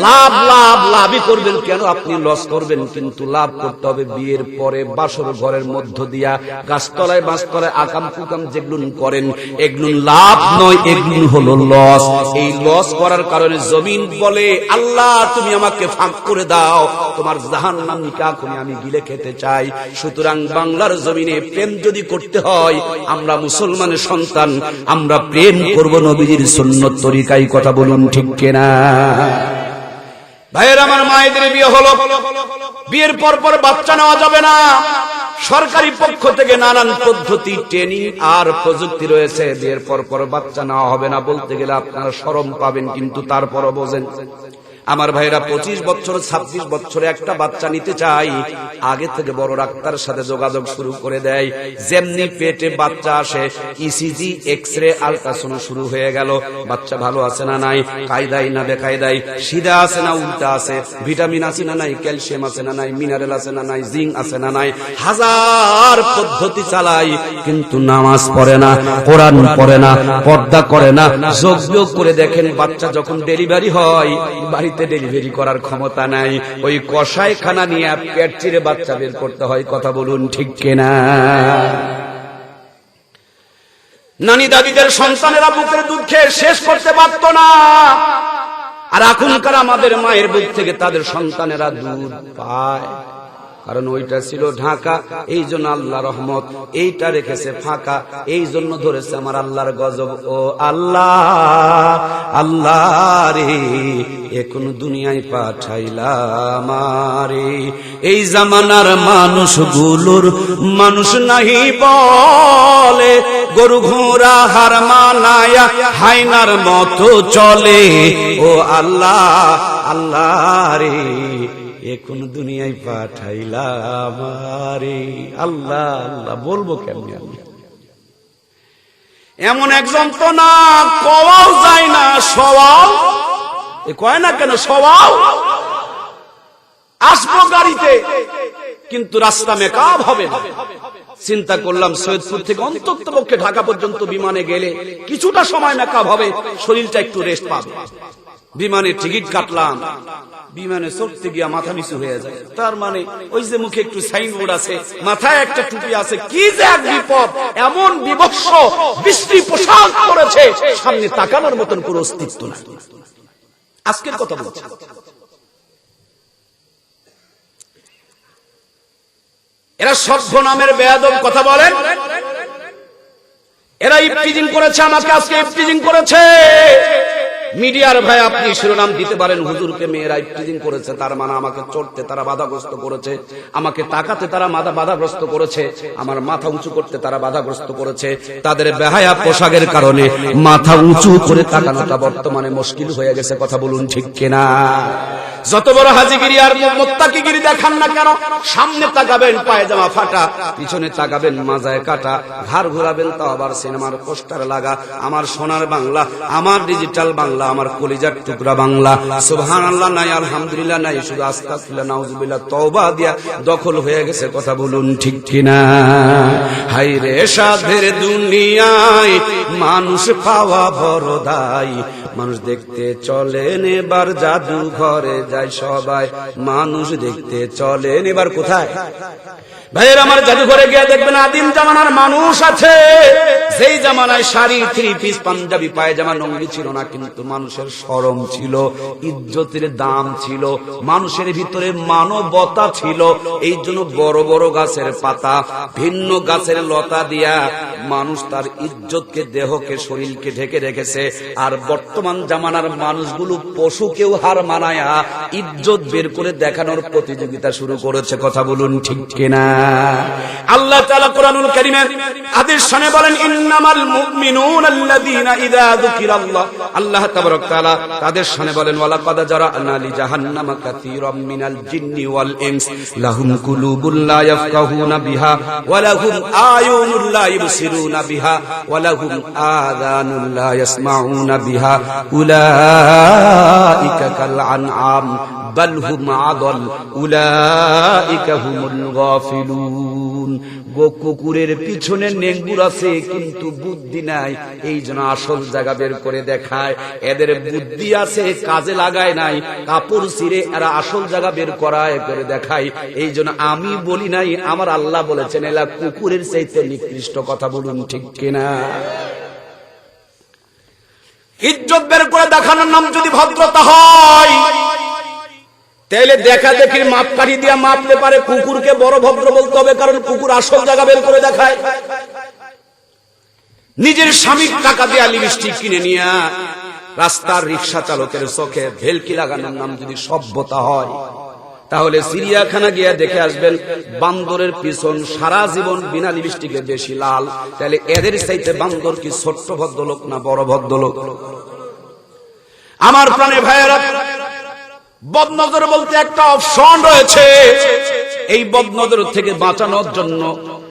লাভ লাভ লাভই করবেন। কেন আপনি লস করবেন? কিন্তু লাভ করতে হবে বিয়ের পরে বাসর ঘরের মধ্য দিয়া গাছতলায় বাঁশতলায় আকাম কুকাম যেগুলো করেন এগুলো লাভ নয়, এগুলো হলো লস। এই লস করার কারণে জমিন বলে আল্লাহ তুমি আমাকে ফাঁক করে দাও, তোমার জাহান্নামী কাকুনি আমি গিলে খেতে চাই। সুতরাং বাংলার জমিনে প্রেম যদি করতে হয়, আমরা মুসলমানের সন্তান, আমরা প্রেম করব নবীজির সুন্নত তরিকায়। কথা বলুন ঠিক কিনা? ভাইয়ের আমার, মায়েদের বিয়ে হলো, বিয়ের পর পর বাচ্চা নেওয়া যাবে না। সরকারি পক্ষ থেকে নানান পদ্ধতি, ট্রেনিং আর প্রযুক্তি রয়েছে। বিয়ের পর পর বাচ্চা নেওয়া হবে না বলতে গেলে আপনারা শরম পাবেন, কিন্তু তারপরও বোঝেন। আমার ভাইরা 25 বছর 26 বছরে একটা বাচ্চা নিতে চাই, আগে থেকে বড় ডাক্তারের সাথে যোগাযোগ শুরু করে দেয়। যেমনি পেটে বাচ্চা আসে ইসিজি, এক্সরে, আল্ট্রাসাউন্ড শুরু হয়ে গেল। বাচ্চা ভালো আছে না নাই, কায়দায় না বেকায়দায়, সিধা আছে না উল্টা আছে, ভিটামিন আছে না নাই, ক্যালসিয়াম আছে না নাই, মিনারেল আছে না নাই, জিঙ্ক আছে না নাই, হাজার পদ্ধতি চালাই, কিন্তু নামাজ পড়ে না, কোরআন পড়ে না, পর্দা করে না। যোগ্য করে দেখেন বাচ্চা যখন ডেলিভারি হয়, বাড়িতে ডেলিভারি করার ক্ষমতা নাই, ওই কষাইখানা নিয়ে পেট চিরে বাচ্চা বের করতে হয়। কথা বলুন ঠিক কিনা? নানি দাদিদের সন্তানেরা বুকের দুধ খেয়ে শেষ করতে পারত না, আর এখনকার আমাদের মায়ের বুক থেকে তাদের সন্তানেরা দুধ পায়। কারণ ওইটা ছিল ঢাকা, এই জন্য আল্লাহ রহমত, এইটা রেখেছে ফাঁকা, এই জন্য ধরেছে আমার আল্লাহর গজব। ও আল্লাহ, আল্লাহ রে এখন দুনিয়ায় পাঠাইলাম রে, এই জামানার মানুষগুলোর মানুষ নাহি বলে, গরু ঘোড়া হার মানায়া হাইনার মতো চলে। ও আল্লাহ, আল্লাহ রে এখন দুনিয়ায় পাঠাইলাম রে। আল্লাহ আল্লাহ বলবো কেমনি? আমি এমন একজন তো না, কওয়াও যায় না, সওয়াও কয় না কেন, সওয়াও আসবো গাড়িতে, কিন্তু রাস্তা মেকআপ হবে না। চিন্তা করলাম সৈয়দপুর থেকে অন্তত পক্ষে ঢাকা পর্যন্ত বিমানে গেলে কিছুটা সময় মেকআপ হবে, শরীরটা একটু রেস্ট পাবে। বিমানে টিকিট কাটলাম, বিমানে চড়তে গিয়া মাথা নিচু হয়ে যায়। তার মানে ওই যে মুখে একটু সাইনবোর্ড আছে, মাথায় একটা টুপি আছে, কি যে এক বিপদ! এমন বিভৎস বিশ্রী পোশাক পরেছে, সামনে তাকানোর মতন কোনো অস্তিত্ব নাই। আজকের কথা বলছি, এরা সভ্য নামের বেয়াদব। কথা বলেন, এরা ইফতিজিং করেছে আমাকে, আজকে ইফতিজিং করেছে। মিডিয়ার ভাই আপনি শিরোনাম দিতে পারেন, হুজুরকে মেয়েরা ইফতিজিং করেছে, তার মানে আমাকে চড়তে তারা বাধাগ্রস্ত করেছে, আমাকে তাকাতে তারা বাধাগ্রস্ত করেছে, আমার মাথা উঁচু করতে তারা বাধাগ্রস্ত করেছে। তাদের বেহায়া পোশাকের কারণে মাথা উঁচু করে তাকানোটা বর্তমানে মুশকিল হয়ে গেছে। কথা বলুন ঠিক কিনা? যত বড় হাজিগিরি আর মুত্তাকিগিরি দেখান না কেন, সামনে তাকাবেন পায়জামা ফাটা, পিছনে তাকাবেন মাজায় কাটা, ঘাড় ঘোরাবেন তাও আবার সিনেমার পোস্টার লাগা। আমার সোনার বাংলা, আমার ডিজিটাল বাংলা বাংলা, আমার কলিজার টুকরা বাংলা। সুবহানাল্লাহ নাই, আলহামদুলিল্লাহ নাই, শুধু আস্তাগফিরুল্লাহ নাউযুবিল্লাহ তওবা দিয়া দখল হয়ে গেছে। কথা বলুন ঠিক কিনা? হায় রে সাধের দুনিয়ায় মানুষ পাওয়া বড় দায়, মানুষ দেখতে চলেন এবার জাদু ঘরে যায় সবাই, মানুষ দেখতে চলেন এবার কোথায় ভাইয়ের আমার? জাদুঘরে গিয়ে দেখবেন আদিম জামানার মানুষ আছে, সেই জামানায় শাড়ি, থ্রি পিস, পাঞ্জাবি, পায়জামা, লুঙ্গি ছিল না, কিন্তু মানুষের শরম ছিল, ইজ্জতের দাম ছিল, মানুষের ভিতরে মানবতা ছিল। এই জন্য বড় বড় গাছের পাতা, ভিন্ন গাছের লতা দিয়া মানুষ তার ইজ্জতকে, দেহকে, শরীরকে ঢেকে রেখেছে। আর বর্তমান জামানার মানুষগুলো পশুকেও হার মানায়া ইজ্জত বের করে দেখানোর প্রতিযোগিতা শুরু করেছে। কথা বলুন ঠিক কিনা? আল্লাহ তাআলা কোরআনুল কারীমের আদেশ শুনে বলেন, ইন্নামাল মুমিনুনা আল্লাযীনা ইযা যুকিরাল্লাহ, আল্লাহ তাবারক তাআলা তাদের শুনে বলেন, ওয়ালাকাদ জারা'না লিজাহান্নামা কাসীরাম মিনাল জিন্নি ওয়াল ইনস লাহুম কুলুবুন লা ইয়াফকাহুনা বিহা ওয়া লাহুম আয়ুনুন লা ইবসিরুনা বিহা ওয়া লাহুম আযানুন লা ইয়াসমাউনা বিহা উলাইকা কাল আনআম বাল হুম আদাল উলাইকা হুমুল গাফিলুন। কুকুরের পিছনে নেঙ্গুর আছে কিন্তু বুদ্ধি নাই, এই জন্য আসল জায়গা বের করে দেখায়। এদের বুদ্ধি আছে, কাজে লাগায় নাই, কাপড় ছিঁড়ে এরা আসল জায়গা বের করায় করে দেখায়। এই জন্য আমি বলি নাই, আমার আল্লাহ বলেছেন এরা কুকুরের চাইতে নিকৃষ্ট। কথা বলুন ঠিক কিনা? ইজ্জত বের করে দেখানোর নাম যদি ভদ্রতা হয়, তাহলে দেখা দেখির মাপকাঠি দিয়া মাপলে পারে কুকুরকে বড় ভদ্র বলতে হবে, কারণ কুকুর আসল জায়গা বের করে দেখায়। নিজের স্বামীর টাকা দিয়া লিপস্টিক কিনে নিয়া রাস্তার রিক্সা চালকের চোখে ভেলকি লাগানোর নাম যদি সভ্যতা হয়, তাহলে চিড়িয়াখানা গিয়া দেখে আসবেন বান্দরের পিছন সারা জীবন বিনা লিপস্টিকে বেশি লাল। তাহলে এদের চাইতে বান্দর কি ছোট্ট ভদ্রলোক না বড় ভদ্রলোক? আমার প্রাণে ভাইয়েরা, বদনজর বলতে একটা অপশন রয়েছে। এই বদনজর থেকে বাঁচানোর জন্য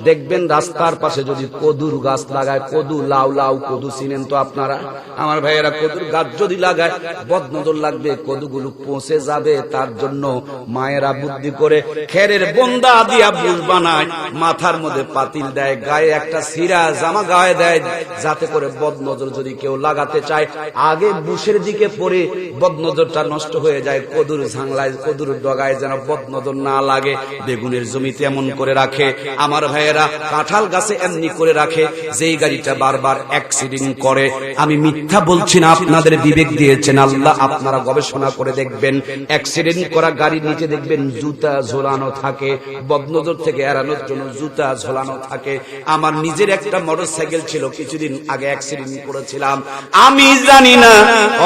দেখবেন রাস্তার পাশে যদি কদুর গাছ লাগায়, কদু, লাউ, লাউ কদু চিনেন তো আপনারা আমার ভাইয়েরা, কদুর গাছ যদি লাগায় বদনজর লাগবে, কদুগুলো পচে যাবে। তার জন্য মায়েরা বুদ্ধি করে খেরের বন্দা দিয়া বুল বানায়, মাথার মধ্যে পাতিল দেয়, গায়ে একটা সিরা জামা গায়ে দেয়, যাতে করে বদনজর যদি কেউ লাগাতে চায় আগে বুশের দিকে পড়ে বদনজরটা নষ্ট হয়ে যায়। কদুর ঝাংলায়, কদুর ডগায় যেন বদনজর না লাগে। বেগুনের জমিতে এমন করে রাখে আমার ভাইয়েরা, কাঁঠাল গাছে এমনি করে রাখে, যেই গাড়িটা বারবার অ্যাক্সিডেন্ট করে। আমি মিথ্যা বলছি না, আপনাদের বিবেক দিয়েছেন আল্লাহ, আপনারা গবেষণা করে দেখবেন। অ্যাক্সিডেন্ট করা গাড়ির নিচে দেখবেন জুতা ঝোলানো থাকে, বদনজর থেকে এড়ানোর জন্য জুতা ঝোলানো থাকে। আমার নিজের একটা মোটরসাইকেল ছিল, কিছুদিন আগে অ্যাক্সিডেন্ট করেছিলাম, আমি জানি না,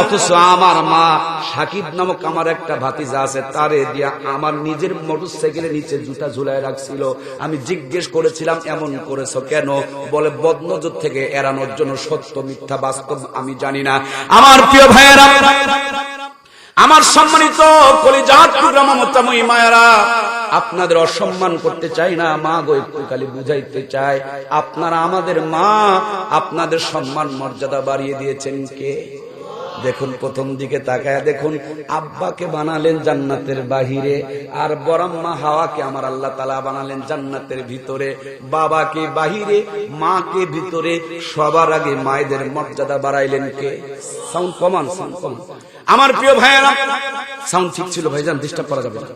অথচ আমার মা সাকিব নামক আমার একটা ভাতিজা আছে, তারে দিয়া আমার নিজের মোটরসাইকেলের নিচে জুতা ঝুলায় রাখছিল। আমি জিজ্ঞেস করেছিলাম এমন করেছো কেন? বলে বদনজর থেকে এড়ানোর জন্য। সত্য মিথ্যা বাস্তব আমি জানি না। আমার প্রিয় ভাইয়েরা, আমার সম্মানিত কলিজার টুকরা মমতাময়ী মায়েরা, আপনাদের অসম্মান করতে চাই না, মা গো একটু খালি বুঝাইতে চাই, আপনারা আমাদের মা, আপনাদের সম্মান মর্যাদা বাড়িয়ে দিয়েছেন কে? দেখুন প্রথম দিকে তাকায় দেখুন, আব্বাকে বানালেন জান্নাতের বাহিরে, আর বরাম্মা হাওয়াকে আমার আল্লাহ তাআলা বানালেন জান্নাতের ভিতরে। বাবাকে বাহিরে, মাকে ভিতরে, সবার আগে মায়েদের মর্যাদা বাড়াইলেন কে? সাউন্ড কমান, সাউন্ড কমান। আমার প্রিয় ভাইয়েরা, সাউন্ড ঠিক ছিল ভাইজান, ডিস্টার্ব করা যাবে না।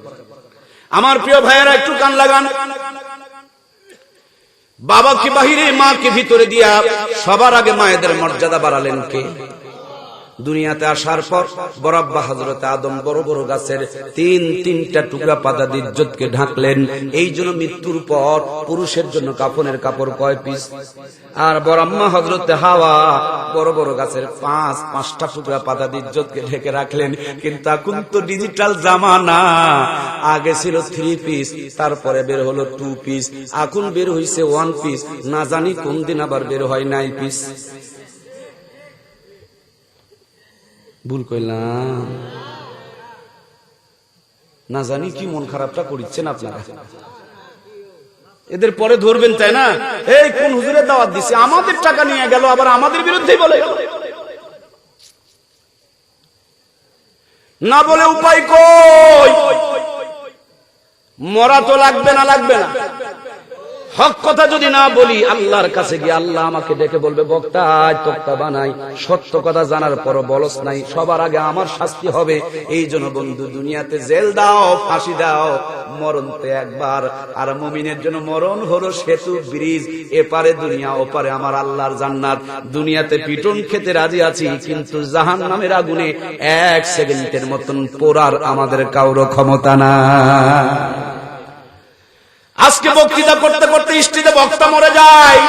আমার প্রিয় ভাইয়েরা একটু কান লাগান। বাবাকে বাহিরে, মাকে ভিতরে দিয়া সবার আগে মায়েদের মর্যাদা বাড়ালেন কে? দুনিয়াতে আসার পর বরাব্বা হযরত আদম বড় বড় গাছের তিনটা টুকরা পাতা দিয়ে ইজ্জতকে ঢাকলেন। এই জন্য মৃত্যুর পর পুরুষের জন্য কাফনের কাপড় কয় পিস, আর বরাম্মা হযরত হাওয়া বড় বড় গাছের পাঁচটা টুকরা পাতা দিয়ে ইজ্জতকে ঢেকে রাখলেন। কিন্তু এখন তো ডিজিটাল জামানা, আগে ছিল 3 পিস, তারপরে বের হলো 2 পিস, এখন বের হইছে 1 পিস, না জানি কোন দিন আবার বের হয় 9 পিস। ভুল কইলাম না, জানি কি মন খারাপটা করিচ্ছেন আপনারা। এদের পরে ধরবেন তাই না? এই কোন হুজুরের দাওয়াত দিছে, আমাদের টাকা নিয়ে গেল, আবার আমাদের বিরুদ্ধেই বলে গেল। না বলে উপায় কই? মরা তো লাগবে না, লাগবে না। হক কথা যদি না বলি, আল্লাহর কাছে গিয়ে আল্লাহ আমাকে ডেকে বলবে, বক্তা তক্তা বানাই, সত্য কথা জানার পর বলস নাই, সবার আগে আমার শাস্তি হবে। এই জন্য বন্ধু, দুনিয়াতে জেল দাও, ফাঁসি দাও, মরণ তো একবার। আর মুমিনের জন্য মরণ হলো সেতু, ব্রিজ, এপারে দুনিয়া, ওপারে আমার আল্লাহর জান্নাত। দুনিয়াতে পিটন খেতে রাজি আছি, কিন্তু জাহান্নামের আগুনে 1 সেকেন্ডের মতন পোড়ার আমাদের কারো ক্ষমতা না। আজকে বক্তৃতা করতে করতে স্টেজে বক্তা মরে যায়।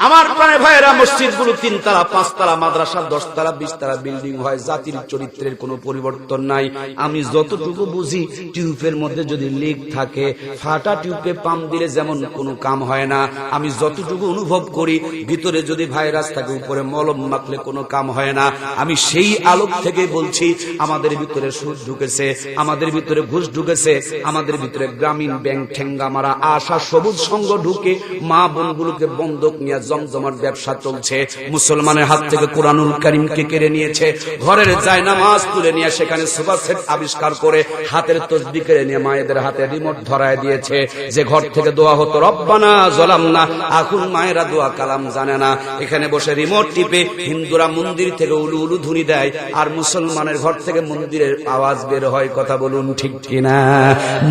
আমার প্রাণে ভাইয়েরা, মসজিদগুলো 3 তলা 5 তলা, মাদ্রাসা 10 তলা 20 তলা বিল্ডিং হয়, জাতির চরিত্রের কোনো পরিবর্তন নাই। আমি যতটুকু বুঝি, টিউবের মধ্যে যদি লিক থাকে, ফাটা টিউবে পাম্প দিলে যেমন কোনো কাম হয় না। আমি যতটুকু অনুভব করি, ভিতরে যদি ভাইরাস থাকে, উপরে মলম মাখলে কোনো কাম হয় না। আমি সেই আলোক থেকে বলছি, আমাদের ভিতরে সুদ ঢুকেছে, আমাদের ভিতরে ঘুষ ঢুকেছে, আমাদের ভিতরে গ্রামীণ ব্যাংক ঠেঙ্গা মারা, আশা সবুজ সংঘ ঢুকে মা বোনগুলোকে বন্ধক নিয়ে জমজমার ব্যবসা চলছে। মুসলমানের হাত থেকে কোরআনুল কারীমকে কেড়ে নিয়েছে, ঘরের জায়নামাজ তুলে নিয়ে সেখানে সোফা সেট আবিষ্কার করে হাতের তসবিহ কেড়ে নিয়ে মায়েদের হাতে রিমোট ধরায় দিয়েছে। যে ঘর থেকে দোয়া হতো রব্বানা যালামনা, এখন মায়েরা দোয়া কালাম জানে না, এখানে বসে রিমোট টিপে হিন্দুরা মন্দির থেকে উলু উলু ধ্বনি দেয়, আর মুসলমানের ঘর থেকে মন্দিরের আওয়াজ বের হয়। কথা বলুন ঠিক কিনা?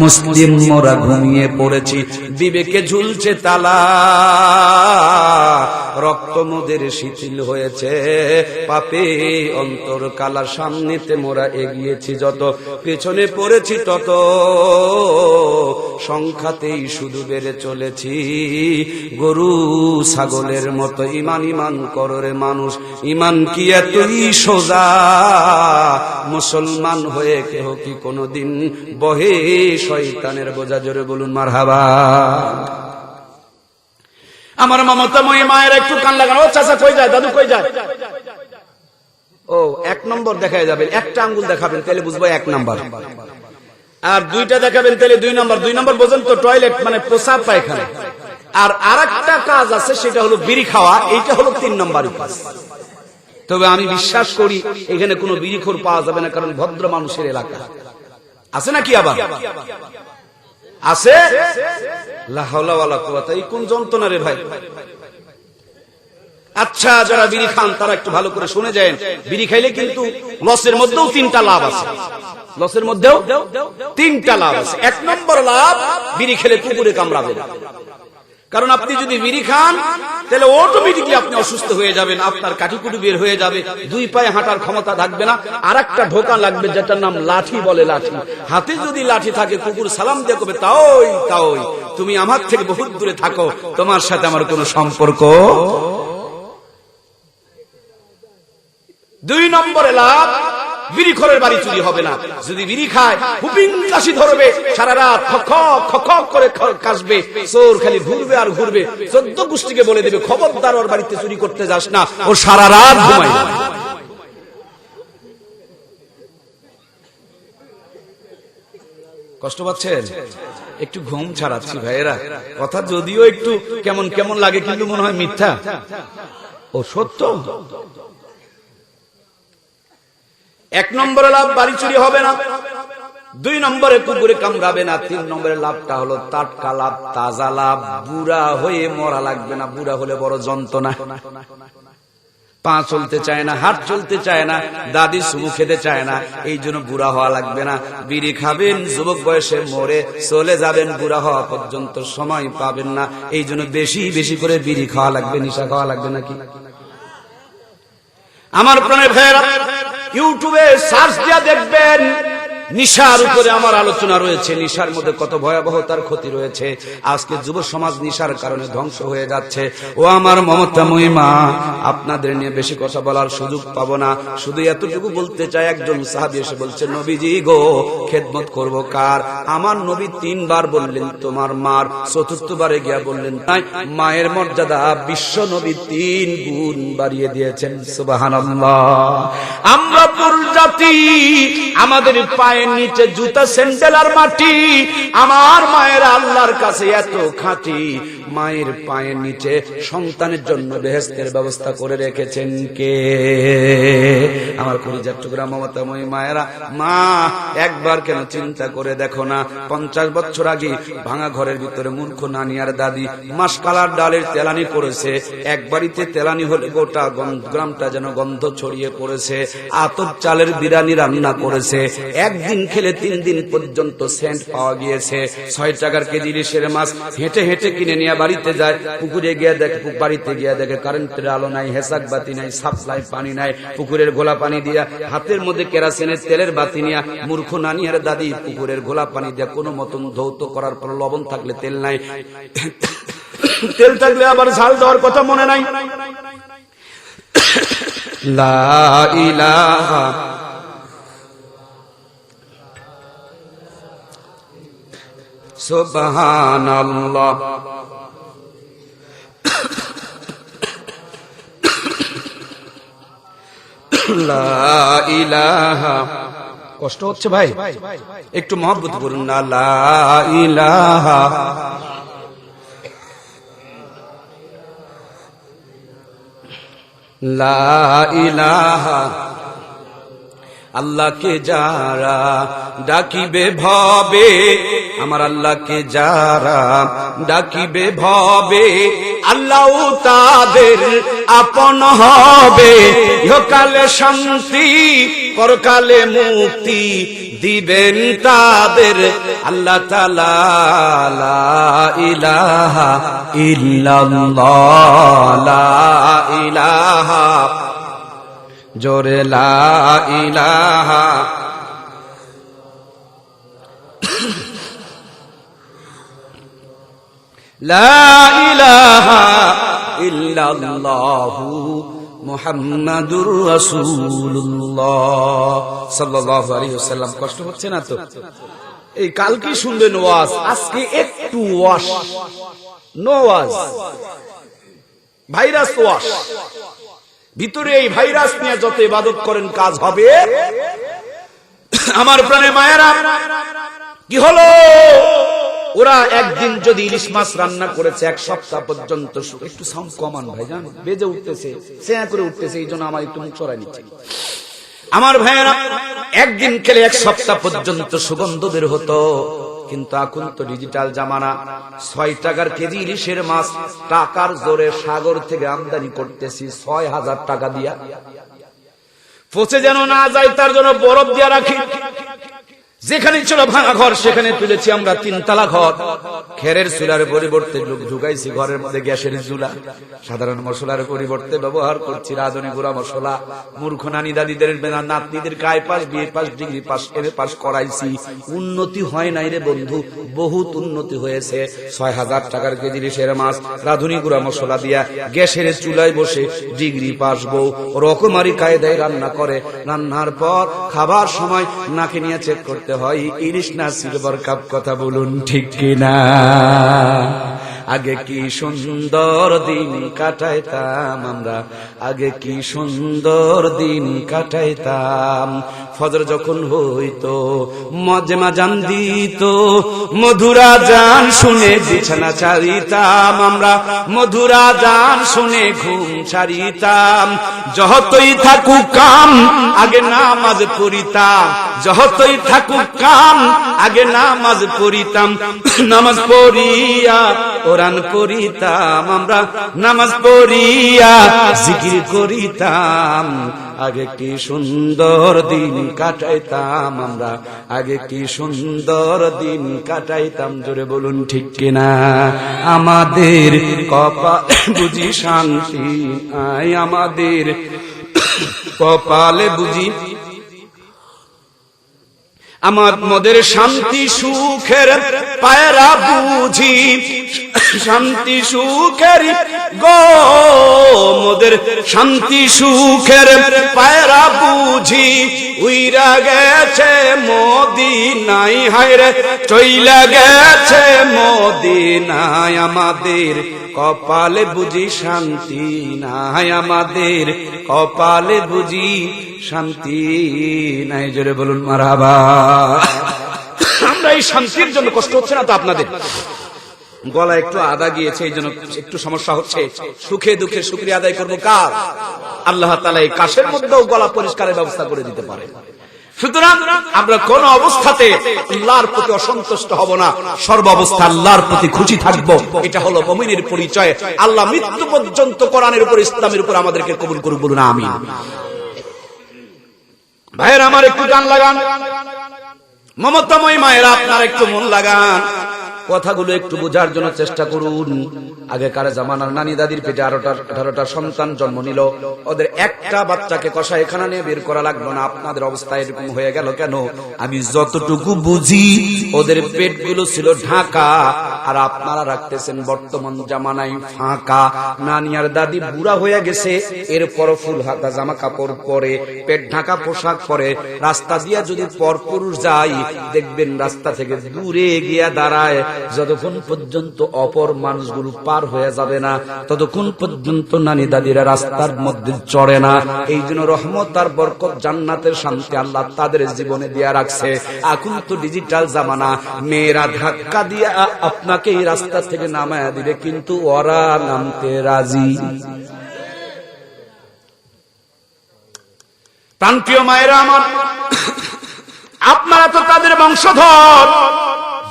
মুসলিম মোরা ঘুমিয়ে পড়েছি, বিবেকে ঝুলছে তালা, রক্ত মোদের শিথিল হয়েছে, পাপে অন্তর কালা, সামনেতে মোরা এগিয়েছি যত, পেছনে পড়েছি তত, সংখ্যাতেই শুধু বেড়ে চলেছি, গরু ছাগলের মতো। ইমান ইমান কররে মানুষ, ইমান কি এতই সোজা? মুসলমান হয়ে কেহ কি কোনদিন বহে শয়তানের বোঝা? জোরে বলুন মারহাবা। আমার মমতাময়ী মায়ের একটু কান লাগানো। ও চাচা কই যায়, দাদু কই যায়? ও 1 নম্বর দেখায় যাবেন, একটা আঙ্গুল দেখাবেন তাহলে বুঝবো 1 নম্বর, আর 2টা দেখাবেন তাহলে 2 নম্বর। 2 নম্বর বোঝেন তো, টয়লেট মানে প্রসাব পায়খানা। আর আরেকটা কাজ আছে, সেটা হলো বিড়ি খাওয়া, এইটা হলো 3 নম্বরের কাজ। তবে আমি বিশ্বাস করি এখানে কোনো বিড়িখোর পাওয়া যাবে না, কারণ ভদ্র মানুষের এলাকা। আছে নাকি আবার? আছে? লা হাওলা ওয়ালা কুওয়াতা। এই কোন যন্ত্রণা রে ভাই? আচ্ছা, যারা বিড়ি খান তারা একটু ভালো করে শুনে যান, বিড়ি খাইলে কিন্তু লসের মধ্যেও 3টা লাভ আছে। লসের মধ্যেও 3টা লাভ আছে। 1 নম্বর লাভ, বিড়ি খেলে কুকুরে কামড়াবে না। কারণ আপনি যদি বিড়ি খান, তাহলে অটোমেটিকলি আপনি অসুস্থ হয়ে যাবেন, আপনার কাঠিকুটি বের হয়ে যাবে, 2 পায়ে হাঁটার ক্ষমতা থাকবে না। আর একটা ঢোকা লাগবে, যেটার নাম লাঠি বলে। লাঠি, হাতে যদি লাঠি থাকে, কুকুর সালাম দিয়ে কবে, তাওই তাওই, তুমি আমার থেকে বহুত দূরে থাকো, তোমার সাথে আমার কোনো সম্পর্ক। 2 নম্বরে লাভ, বিড়িখোরের বাড়ি চুরি হবে না। যদি বিড়ি খায়, হুপিং কাশি ধরবে, সারা রাত খক খক করে কাশবে, চোর খালি ঘুরবে আর ঘুরবে। 14 গোষ্ঠীকে বলে দেবে, খবরদার ওর বাড়িতে চুরি করতে যাস না, ও সারা রাত ঘুমায়। কষ্ট পাচ্ছেন? একটু ঘুম ছাড়াচ্ছি ভাইয়েরা, কথা যদিও একটু কেমন কেমন লাগে, কিন্তু মনে হয় মিথ্যা। ও সত্য। 1 নম্বরে লাভ, বাড়ি চুরি হবে না। 2 নম্বরে কুকুরে কামড়াবে না। 3 নম্বরের লাভটা হলো টাটকা লাভ, তাজা লাভ, বুড়া হয়ে মরা লাগবে না। বুড়া হলে বড় যন্ত্রণা, পা চলতে চায় না, হাত চলতে চায় না, দাদি সুমু খেতে চায় না, এই জন্য বুড়া হওয়া লাগবে না। বিড়ি খাবেন, যুবক বয়সে মরে চলে যাবেন, বুড়া হওয়া পর্যন্ত সময় পাবেন না। এই জন্য বেশি বেশি করে বিড়ি খাওয়া লাগবে, নিশা খাওয়া লাগবে নাকি? আমার প্রাণের ভাইয়েরা, ইউটিউবে সার্চ দিয়া দেখবেন, নিশার উপরে আমার আলোচনা রয়েছে। নিশার মধ্যে কত ভয়াবহতার ক্ষতি রয়েছে। আজকে যুব সমাজ নিশার কারণে ধ্বংস হয়ে যাচ্ছে। ও আমার মমতাময়ী মা, আপনাদের নিয়ে বেশি কথা বলার সুযোগ পাবো না, শুধু এতটুকু বলতে চাই। একজন সাহাবী এসে বলছে, নবীজি গো, খেদমত করব কার? আমার নবী 3 বার বললেন তোমার মার, 4র্থবারে গিয়া বললেন তাই মায়ের মর্যাদা বিশ্ব নবী 3 গুণ বাড়িয়ে দিয়েছেন। সুবহানাল্লাহ। আমরা পুরুষ জাতি, আমাদের পায়ের নিচে জুতা, স্যান্ডেল আর মাটি। আমার মায়ের আল্লাহর কাছে এত খাঁটি, মায়ের পায়ের নিচে সন্তানের জন্য বেহেশতের ব্যবস্থা করে রেখেছেন কে? আমার কলিজার টুকরা মমতাময়ী মায়েরা, মা একবার কেন চিন্তা করে দেখো না, 50 বছর আগে ভাঙা ঘরের ভিতরে মূর্খ নানি আর দাদি মাসকালার ডালের তেলানি করেছে। এক বাড়িতে তেলানি হলে গোটা গ্রামটা যেন গন্ধ ছড়িয়ে পড়েছে। আতপ চালের বিরিয়ানি রান্না করেছে, একদিন খেলে 3 দিন পর্যন্ত সেন্ট পাওয়া গিয়েছে। 6 টাকার কেজি ইলিশের মাছ হেঁটে হেঁটে কিনে নিয়ে বাড়িতে যায়, পুকুরে গিয়ে দেখে, বাড়িতে গিয়ে দেখে কারেন্টের আলো নাই, হেসাক বাতি নাই, সাপ্লাই পানি নাই, পুকুরের গোলা পানি দিয়া হাতের মধ্যে কেরাসিনের তেলের বাতি নিয়ে মূর্খ নানি আর দাদি পুকুরের গোলা পানি দিয়া কোনো মতন ধৌত করার পর লবণ থাকলে তেল নাই, তেল থাকলে আবার ঝাল দেওয়ার কথা মনে নাই। লা ইলাহা সুবহানাল্লাহ। লা ইলাহা, কষ্ট হচ্ছে ভাই, একটু মহব্বত করুন না। লা ইলাহা লা ইলাহা, আল্লাহকে যারা ডাকিবে ভবে, আমার আল্লাহকে যারা ডাকিবে ভবে, আল্লাহ তাদের আপন হবে। ইহকালে শান্তি, পরকালে মুক্তি দিবেন তাদের আল্লাহ তাআলা। লা ইলাহা ইল্লাল্লাহ, লা ইলাহা, জোরে লা ইলাহা। লা ইলাহা ইল্লাল্লাহু মুহাম্মাদুর রাসূলুল্লাহ সাল্লাল্লাহু আলাইহি ওয়াসাল্লাম। কষ্ট হচ্ছে না তো? এই কালকে শুনবেন ওয়াজ, আজকে একটু ওয়াজ, নো ওয়াজ, ভাইরাস ওয়াজ। ভিতরে এই ভাইরাস নিয়ে যত ইবাদত করেন কাজ হবে। আমার প্রাণে মায়েরা, কি হলো? ওরা একদিন যদি ইলিশ মাছ রান্না করেছে 1 সপ্তাহ পর্যন্ত, একটু সাউন্ড কমান ভাইজান, বেজে উঠতেছে, চেয়া করে উঠতেছে, এই জন্য আমার একটু মুখ সরাই নিচ্ছে। আমার ভাইয়েরা, একদিন খেলে 1 সপ্তাহ পর্যন্ত সুগন্ধ বের হতো। কিন্তু এখন তো ডিজিটাল জামানা, 6 টাকার কেজি ইলিশের মাছ টাকার জোরে সাগর থেকে আমদানি করতেছি 6000 টাকা দিয়া। পচে যেন না যায় তার জন্য বরফ দিয়া রাখি। যেখানে ছিল ভাঙা ঘর সেখানে তুলেছি আমরা 3 তালা ঘর। খেরের চুলার পরিবর্তে ঢুকাইছি ঘরের মধ্যে গ্যাসের চুলা। সাধারণ মশলার পরিবর্তে ব্যবহার করছি রাঁধুনি গুঁড়া মশলা। মূর্খ নানি দাদিদের নাতনিদের কায় pass, BA pass, degree pass, MA pass করাইছি। উন্নতি হয় নাই রে বন্ধু, বহুত উন্নতি হয়েছে। 6000 টাকার কেজি ইলিশের মাছ রাঁধুনি গুঁড়া মশলা দিয়া গ্যাসের চুলায় বসে ডিগ্রি পাস বউ রকমারি কায়দায় রান্না করে। রান্নার পর খাবার সময় নাকে নিয়ে চেক করতে হয় ইলিশ না সিলভার কাপ। কথা বলুন ঠিক কিনা? আগে কি সুন্দর দিন কাটাইতাম আমরা, আগে কি সুন্দর দিন কাটাইতাম। ফজর যখন হইতো মজমা জান দিত, মধুরা জান শুনে বিছানা ছাড়িতাম আমরা, মধুরা জান শুনে ঘুম ছাড়িতাম। যতই থাকুক কাম আগে নামাজ পড়িতাম, যতই থাকুক কাম আগে নামাজ পড়িতাম। নামাজ পড়িয়া কোরআন পড়িতাম আমরা, নামাজ পড়িয়া জিকির করিতাম। আগে কি সুন্দর দিন কাটাইতাম আমরা, আগে কি সুন্দর দিন কাটাইতাম। জোরে বলুন ঠিক কিনা? আমাদের কপালে বুঝি শান্তি নাই, আমাদের কপালে বুঝি আমার মদের শান্তি সুখের পায়রা বুঝি, শান্তি সুখের গো মোদের শান্তি সুখের পায়রা বুঝি। উইরা গেছে মদিনায়, হায়রে চইলা গেছে মদিনায়। আমাদের কপালে বুঝি শান্তি নাই, আমাদের কপালে বুঝি শান্তি নাই। জোরে বলুন মারহাবা। আমরা এই শান্তির জন্য কষ্ট হচ্ছে না তো আপনাদের? গলা একটু আদা গিয়েছে, এই জন্য একটু সমস্যা হচ্ছে। সুখে দুঃখে শুকরিয়া আদায় করবো কার? আল্লাহ তাআলা এই কাশের মধ্যেও গলা পরিষ্কারের ব্যবস্থা করে দিতে পারে। সুতরাং আমরা কোন অবস্থাতে আল্লাহর প্রতি অসন্তুষ্ট হব না, সর্বাবস্থা আল্লাহর প্রতি খুশি থাকব। এটা হলো মুমিনের পরিচয়। আল্লাহ মৃত্যু পর্যন্ত কোরআনের উপর, ইসলামের উপর আমাদেরকে কবুল করুক, বলুন আমিন। ভাইয়েরা আমার, একটু গান লাগান, মমতাময়ী মায়েরা আপনারা একটু মন লাগান, কথাগুলো একটু বোঝার জন্য চেষ্টা করুন। আগেকার জামানার নানি দাদির পেটে 18টা সন্তান জন্ম নিল, ওদের একটা বাচ্চাকে কসাইখানা নিয়ে বের করা লাগলো না। আপনাদের অবস্থা এরকম হয়ে গেল কেন? আমি যতটুকু বুঝি ওদের পেটগুলো ছিল ঢাকা, আর আপনারা রাখতেছেন বর্তমান জামানায় ফাঁকা। নানি আর দাদি বুড়া হয়ে গেছে, এরপর ফুল হাতা জামা কাপড় পরে, পেট ঢাকা পোশাক পরে, রাস্তা দিয়ে যদি পরপুরুষ যায় দেখবেন রাস্তা থেকে দূরে গিয়া দাঁড়ায়। যতক্ষণ পর্যন্ত অপর মানুষগুলো পার হয়ে যাবে না ততক্ষণ পর্যন্ত নানি দাদিরা রাস্তার মধ্যে চড়ে না। এই জন্য রহমত আর বরকত, জান্নাতের শান্তি আল্লাহ তাদের জীবনে দিয়া রাখছে। এখন তো ডিজিটাল জামানা, মেয়েরা ধাক্কা দিয়া আপনাকে এই রাস্তা থেকে নামায়া দিবে, কিন্তু ওরা নামতে রাজি। প্রাণপ্রিয় মায়েরা আমার, আপনারা তো তাদের বংশধর,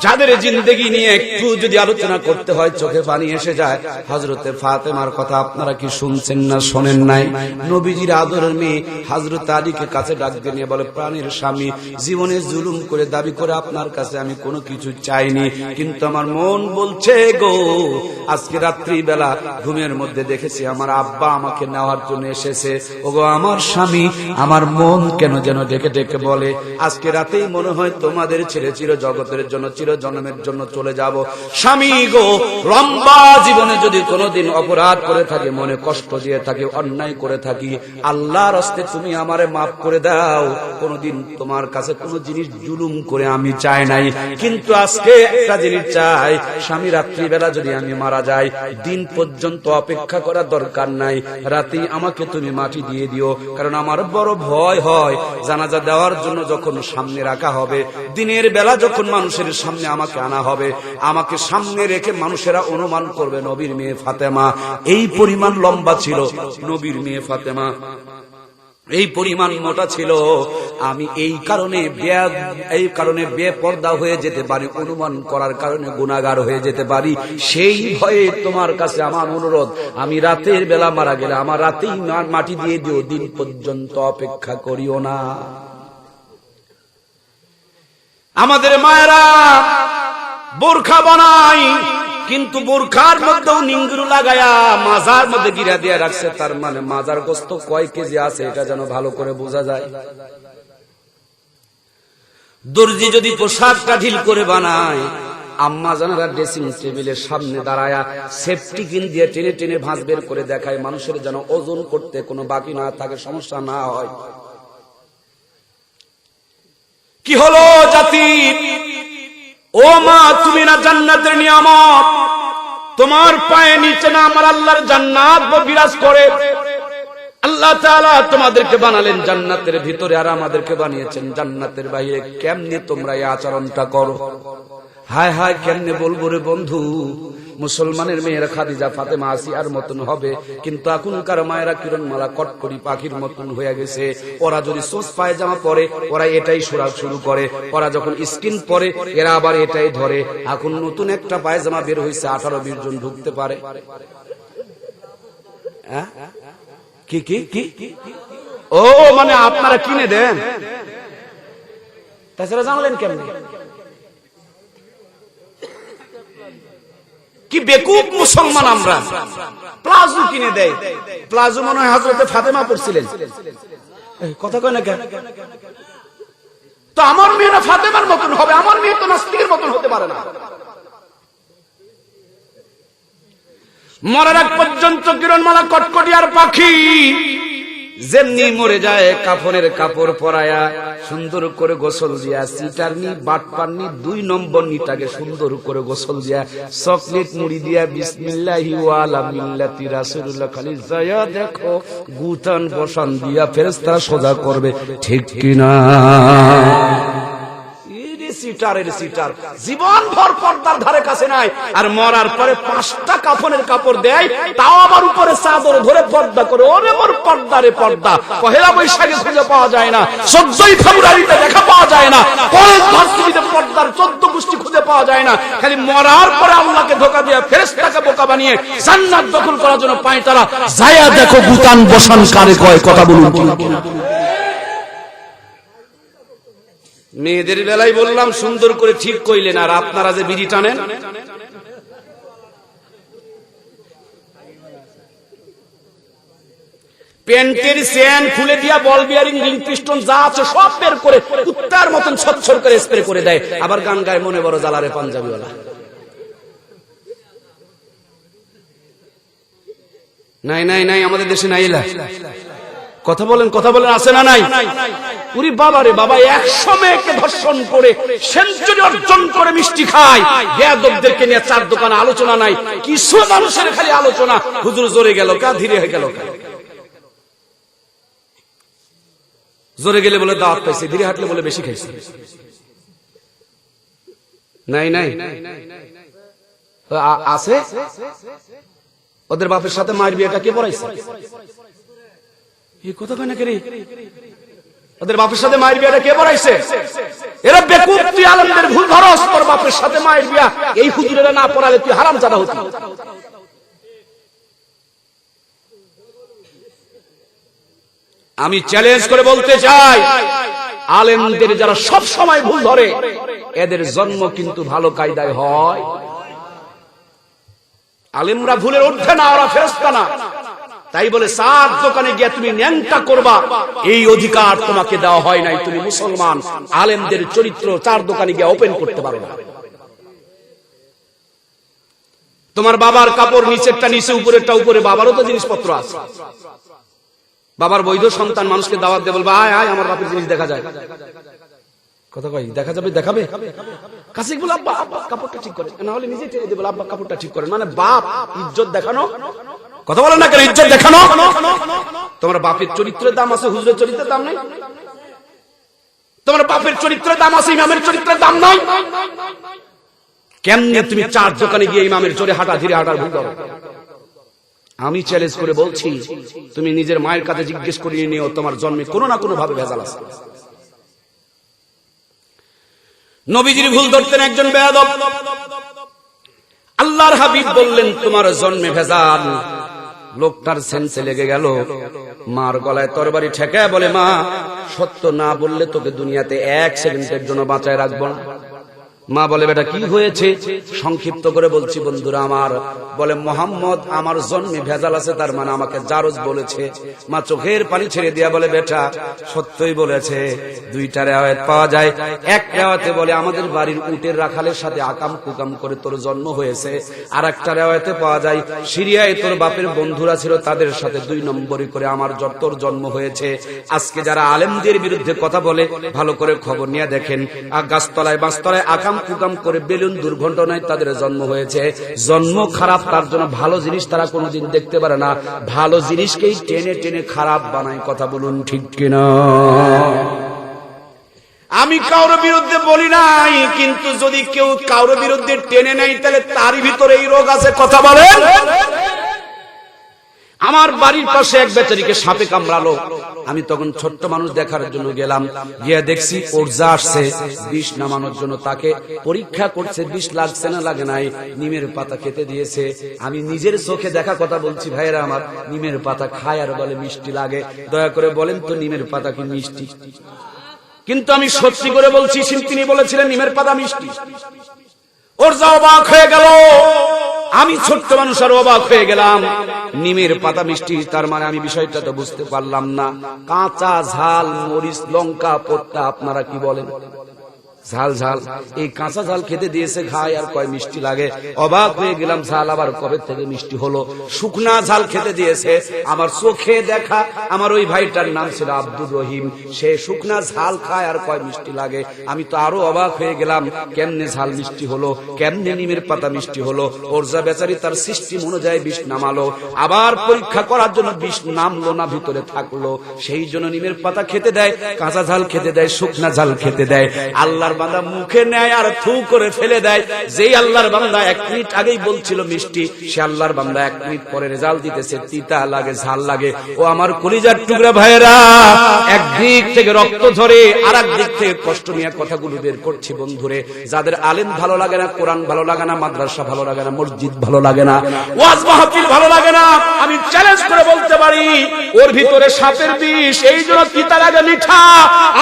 যাদের জিন্দেগি নিয়ে একটু যদি আলোচনা করতে হয় চোখে পানি এসে যায়। হযরতে ফাতেমার কথা আপনারা কি শুনছেন না শোনেন নাই? নবীজির আদরের মেয়ে হযরত আলীকে কাছে ডাক দিয়ে নিয়ে বলে, প্রাণের স্বামী, জীবনে জুলুম করে দাবি করে আপনার কাছে আমি কোনো কিছু চাইনি, কিন্তু আমার মন বলছে গো, আজকে রাত্রি বেলা ঘুমের মধ্যে দেখেছি আমার আব্বা আমাকে নেওয়ার জন্য এসেছে। ওগো আমার স্বামী, আমার মন কেন যেন ডেকে ডেকে বলে, আজকে রাতেই মনে হয় তোমাদের ছেড়ে চির জগতের জন্য, চির জন্মের জন্য চলে যাব। স্বামী গো, লম্বা জীবনে যদি কোনোদিন অপরাধ করে থাকি, মনে কষ্ট দিয়ে থাকি, অন্যায় করে থাকি, আল্লাহর হস্তে তুমি আমারে মাফ করে দাও। কোনোদিন তোমার কাছে কোনো জিনিস জুলুম করে আমি চাই নাই, কিন্তু আজকে একটা জিনিস চাই, স্বামী রাত্রিবেলা যদি আমি মারা যাই, দিন পর্যন্ত অপেক্ষা করার দরকার নাই, রাতে আমাকে তুমি মাটি দিয়ে দিও। কারণ আমার বড় ভয় হয় জানাজা দেওয়ার জন্য যখন সামনে রাখা হবে, দিনের বেলা যখন মানুষের সামনে আমাকে আনা হবে, আমাকে সামনে রেখে মানুষেরা অনুমান করবে নবীর মেয়ে ফাতেমা এই পরিমাণ লম্বা ছিল, নবীর মেয়ে ফাতেমা এই পরিমাণ মোটা ছিল। আমি এই কারণে বেপর্দা হয়ে যেতে পারি, অনুমান করার কারণে গুনাহগার হয়ে যেতে পারি। সেই ভয়ে তোমার কাছে আমার অনুরোধ, আমি রাতের বেলা মারা গেলে আমার রাতেই মাটি দিয়ে দিও, দিন পর্যন্ত অপেক্ষা করিও না। আমাদের মায়েরা বোরখা বানায়, কিন্তু বোরখার মধ্যেও নিঙ্গুরু লাগায়া মাজার মধ্যে গিরা দিয়ে রাখছে। তার মানে মাজার গোস্ত কয় কেজি আছে এটা যেন ভালো করে বোঝা যায়। দর্জি যদি পোশাকটা ঢিল করে বানায়, আম্মা জানারা ড্রেসিং টেবিলের সামনে দাঁড়ায়া সেফটি কিন দিয়ে টেনে টেনে ভাঁজ বের করে দেখায়, মানুষের যেন ওজন করতে কোনো বাকি না থাকে, সমস্যা না হয়। কি হলো জাতি? ও মা, তুমি না জান্নাতের নিয়ামত? তোমার পায়ে নিচে না আমার আল্লাহর জান্নাত বিরাজ করে? আল্লাহ তাআলা তোমাদেরকে বানালেন জান্নাতের ভিতরে, আর আমাদেরকে বানিয়েছেন জান্নাতের বাইরে। কেমনে তোমরা এই আচরণটা করো? হায় হায়, কেমনে বলবো রে বন্ধু? মুসলমানের মেয়েরা খাদিজা ফাতেমা আসিয়ার মতন হবে, কিন্তু এখনকার মায়েরা কিরণমালা কটকরি পাখির মতন হয়ে গেছে। ওরা যদি সোস পায়জামা পরে ওরা এটাই সুরাগ শুরু করে, ওরা যখন স্কিন পরে এরা আবার এটাই ধরে। এখন নতুন একটা পায়জামা বের হয়েছে, 18-20 জন ঢুকতে পারে। কি কি কি ও মানে আপনারা কিনে দেন, তাছাড়া জানলেন কেমনে? কি বেকুব মুসলমান আমরা! প্লাজো কিনে দেয়, প্লাজো মনে হয় হযরতে ফাতেমা পড়ছিলেন। কথা কয় না কেন? তো আমার মেয়ে না ফাতেমার মতন হবে? আমার মেয়ে তো নাস্তিকের মতন হতে পারে না। মরার আগ পর্যন্ত কিরণমালা কটকটিয়ার পাখি যেমনি মরে যায়, কাফনের কাপড় পরায়া সুন্দর করে গোসল দিয়া, সিটারনি বাটপারনি 2 নম্বর নিটাকে সুন্দর করে গোসল দিয়া, চকলেট মুড়ি দিয়া, বিসমিল্লাহি ওয়া আলা মিল্লাতি রাসূলুল্লাহ খালি যায় দেখো গুতান বসান দিয়া ফেরেশতারা সোজা করবে, ঠিক কি না? সিটারের সিটার, জীবন ভর পর্দার ধারে কাছে নাই, আর মরার পরে 5টা কাফনের কাপড় দেয়, তাও আবার উপরে চাদর ধরে পর্দা করে। ওরে মোর পর্দারে পর্দা, পহেলা বৈশাখে খুঁজে পাওয়া যায় না, 14ই ফেব্রুয়ারিতে দেখা পাওয়া যায় না, কলেজ ভার্সিটিতে পর্দার 14 গোষ্ঠী খুঁজে পাওয়া যায় না। খালি মরার পরে আল্লাহকে ধোঁকা দিয়ে ফেরেশতাকে বোকা বানিয়ে জান্নাত দখল করার জন্য পায় তারা। যায়া দেখো বুতান বসান কারে কয়, কথা বলুন কি না? মেয়েদের বেলায় বললাম সুন্দর করে ঠিক কইলেন, আর আপনারা যে বিড়ি টানেন। প্যান্টের চেন খুলে দিয়া বল বিয়ারিং রিং পিস্টন যা আছে সব বের করে কুত্তার মতন ছটছট করে স্প্রে করে দেয়, আবার গান গায় মনে বড় জ্বালারে পাঞ্জাবিওয়ালা। নাই নাই নাই, আমাদের দেশে নাই। কথা বলেন, কথা বলেন, আছে না নাই? উরি বাবা রে বাবা, 100 মেয়েকে ধর্ষণ করে সেঞ্চুরি অর্জন করে মিষ্টি খায়, বেয়াদবদেরকে নিয়ে 4 দোকানে আলোচনা নাই, কিছু মানুষের খালি আলোচনা। হুজুর জোরে গেল কা, ধীরে হয়ে গেল কা? জোরে গেলে বলে দাওয়াত পাইছে, ধীরে হাঁটলে বলে বেশি খাইছে। নাই নাই আছে। ওদের বাপের সাথে মায়ের বিয়েটা কে পড়াইছে? এই কথা কয় না কে রে? ওদের বাপের সাথে মায়ের বিয়েটা কে পড়াইছে? এরা বেকুব, তুই আলেমদের ভুল ধরস। তোর বাপের সাথে মায়ের বিয়া এই হুজুরেরা না পড়ালে তুই হারামজাদা হতি। আমি চ্যালেঞ্জ করে বলতে চাই, আলেমদের যারা সব সময় ভুল ধরে এদের জন্ম কিন্তু ভালো কায়দায় হয়। আলেমরা ভুলের ঊর্ধ্বে না, ওরা ফেরেশতা না। তাই বলে 4 দোকানে গিয়ে তুমি ন্যাংটা করবা, এই অধিকার তোমাকে দেওয়া হয় নাই। তুমি মুসলমান, আলেমদের চরিত্র 4 দোকানে গিয়ে ওপেন করতে পারো না। তোমার বাবার কাপড় নিচেরটা নিচে, উপরেরটা উপরে, বাবারও তো জিনিসপত্র আছে। বাবার বৈধ সন্তান মানুষকে দাওয়াত দিয়ে বলবে, আয় আয় আমার বাপের জিনিস দেখা যায়। কথা কই, দেখা যাবে, দেখাবে কাছে বলে আব্বা আব্বা কাপড়টা ঠিক করে, না হলে নিজে টেনে দেবে, আব্বা কাপড়টা ঠিক করেন। মানে বাপ ইজ্জত দেখানো। কথা বলেন না কেন? ইজ্জত দেখানো। তোমার বাপের চরিত্রের দাম আছে, হুজুরের চরিত্রের দাম নাই। তোমার বাপের চরিত্রের দাম আছে, ইমামের চরিত্রের দাম নাই। কেমনে তুমি 4 দোকানে গিয়ে ইমামের জোরে হাঁটা, ধীরে হাঁটার ভুল করো? আমি চ্যালেঞ্জ করে বলছি, তুমি নিজের মায়ের কাছে জিজ্ঞেস করিয়ে নিও, তোমার জন্মে কোনো না কোনো ভাবে ভেজাল আছে। নবীজির ভুল ধরতেন একজন বেয়াদব। আল্লাহর হাবিব বললেন তোমার জন্মে ভেজাল। লোকটার সেন্সে লেগে গেল, মার গলায় তরবারি ঠেকায় বলে, মা সত্য না বললে তোকে দুনিয়াতে 1 সেকেন্ডের জন্য বাঁচায় রাখবো না। মা বলে, বেটা কি হয়েছে? সংক্ষিপ্ত করে বলছি বন্ধুরা আমার। বলে, মোহাম্মদ আমার জন্মে ভেজাল আছে, তার মানে আমাকে জারজ বলেছে। মা চোখের পানি ছেড়ে দিয়া বলে, বেটা সত্যই বলেছে। 2টা রিওয়ায়াত পাওয়া যায়। এক রিওয়ায়াতে বলে আমাদের বাড়ির উটের রাখালের সাথে আকাম কুকাম করে তোর জন্ম হয়েছে। আর একটা রিওয়ায়াতে পাওয়া যায় সিরিয়ায় তোর বাপের বন্ধুরা ছিল, তাদের সাথে 2 নম্বরই করে আমার তোর জন্ম হয়েছে। আজকে যারা আলেমদের বিরুদ্ধে কথা বলে, ভালো করে খবর নিয়ে দেখেন, গাছতলায় বাঁশতলায় আকাম কুকাম করে বেলুন দুর্ঘটনায় তাদের জন্ম হয়েছে। জন্ম খারাপ, তার জন্য ভালো জিনিস তারা কোনোদিন দেখতে পারে না। ভালো জিনিসকেই টেনে টেনে খারাপ বানায়। কথা বলুন ঠিক কিনা? আমি কারোর বিরুদ্ধে বলি নাই, কিন্তু যদি কেউ কারোর বিরুদ্ধে টেনে নেয় তাহলে তারই ভিতরে এই রোগ আছে। কথা বলেন। আমার বাড়ির পাশে এক বেচারিকে সাপে কামড়ালো। আমি তখন ছোট্ট মানুষ দেখার জন্য গেলাম, গিয়ে দেখছি ওর যা আসছে বিষ নামানোর জন্য তাকে পরীক্ষা করছে, বিষ লাগছে না লাগে নাই। নিমের পাতা খেতে দিয়েছে। আমি নিজের চোখে দেখা কথা বলছি, ভাইরা আমার, নিমের পাতা খায় আর বলে মিষ্টি লাগে। দয়া করে বলেন তো নিমের পাতা কি মিষ্টি? কিন্তু আমি সত্যি করে বলছি, তিনি বলেছিলেন নিমের পাতা মিষ্টি। ওর যা অবাক হয়ে গেল, আমি ছোট্ট মানুষ আর অবাক হয়ে গেলাম। নিমের পাতা মিষ্টি, তার মানে আমি বিষয়টা তো বুঝতে পারলাম না। কাঁচা ঝাল মরিচ লঙ্কা পোট্টা, আপনারা কি বলেন? ঝাল ঝাল, এই কাঁচা ঝাল খেতে দিয়েছে, খায় আর কয় মিষ্টি লাগে। অবাক হয়ে গেলাম, ঝাল আবার কবে থেকে মিষ্টি হলো? শুকনা ঝাল খেতে দিয়েছে। আমার চোখে দেখা, আমার ওই ভাইটার নাম ছিল আব্দুর রহিম, সে শুকনা ঝাল খায় আর কয় মিষ্টি লাগে। আমি তো আরো অবাক হয়ে গেলাম, কেমনে ঝাল মিষ্টি হলো, কেমনে নিমের পাতা মিষ্টি হলো? ওর যা বেচারি তার সিস্টেম অনুযায়ী বিষ নামালো, আবার পরীক্ষা করার জন্য বিষ নামলো না, ভিতরে থাকলো। সেই জন্য নিমের পাতা খেতে দেয়, কাঁচা ঝাল খেতে দেয়, শুকনা ঝাল খেতে দেয়। আল্লাহর আল্লাহর বান্দা মুখে নেয় আর থু করে ফেলে দেয়। যেই আল্লাহর বান্দা 1 মিনিট আগেই বলছিল মিষ্টি, সে আল্লাহর বান্দা 1 মিনিট পরে রেজাল্ট দিতেছে তিতা লাগে, ঝাল লাগে। ও আমার কলিজার টুকরা ভাইয়েরা, একদিক থেকে রক্ত ধরে আর একদিক থেকে কষ্ট নিয়ে কথাগুলো বের করছি বন্ধুরে। যাদের আলেম ভালো লাগে না, কোরআন ভালো লাগে না, মাদ্রাসা ভালো লাগে না, মসজিদ ভালো লাগে না, ওয়াজ মাহফিল ভালো লাগে না, আমি চ্যালেঞ্জ করে বলতে পারি ওর ভিতরে সাপের বিষ, এই জন্য তিতা লাগে মিঠা।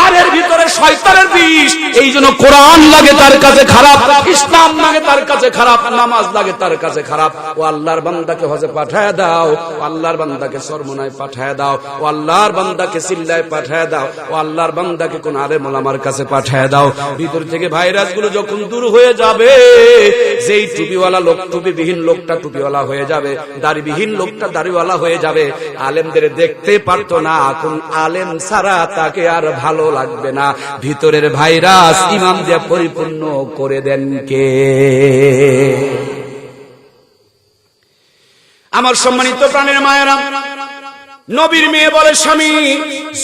আর এর ভিতরে শয়তানের বিষ, এই জন্য কোরআন লাগে তার কাছে খারাপ, ইসলাম লাগে তার কাছে খারাপ, নামাজ লাগে তার কাছে খারাপ। ও আল্লাহর বান্দাকে হজে পাঠায় দাও, ও আল্লাহর বান্দাকে সরমনায় পাঠায় দাও, ও আল্লাহর বান্দাকে সিল্লায় পাঠায় দাও, ও আল্লাহর বান্দাকে কোন আলেম ওলামার কাছে পাঠায় দাও। ভিতর থেকে ভাইরাস গুলো যখন দূর হয়ে যাবে, যেই টুপিওয়ালা লোক টুপিবিহীন লোকটা টুপিওয়ালা হয়ে যাবে, দাড়িবিহীন লোকটা দাড়িওয়ালা হয়ে যাবে। আলেমদের দেখতে পারতো না, এখন আলেম ছাড়া তাকে আর ভালো লাগবে না। ভিতরের ভাইরাস ইমাম দিয়ে পরিপূর্ণ করে দেন কে? আমার সম্মানিত প্রাণের মায়েরা, নবীর মেয়ে বলে স্বামী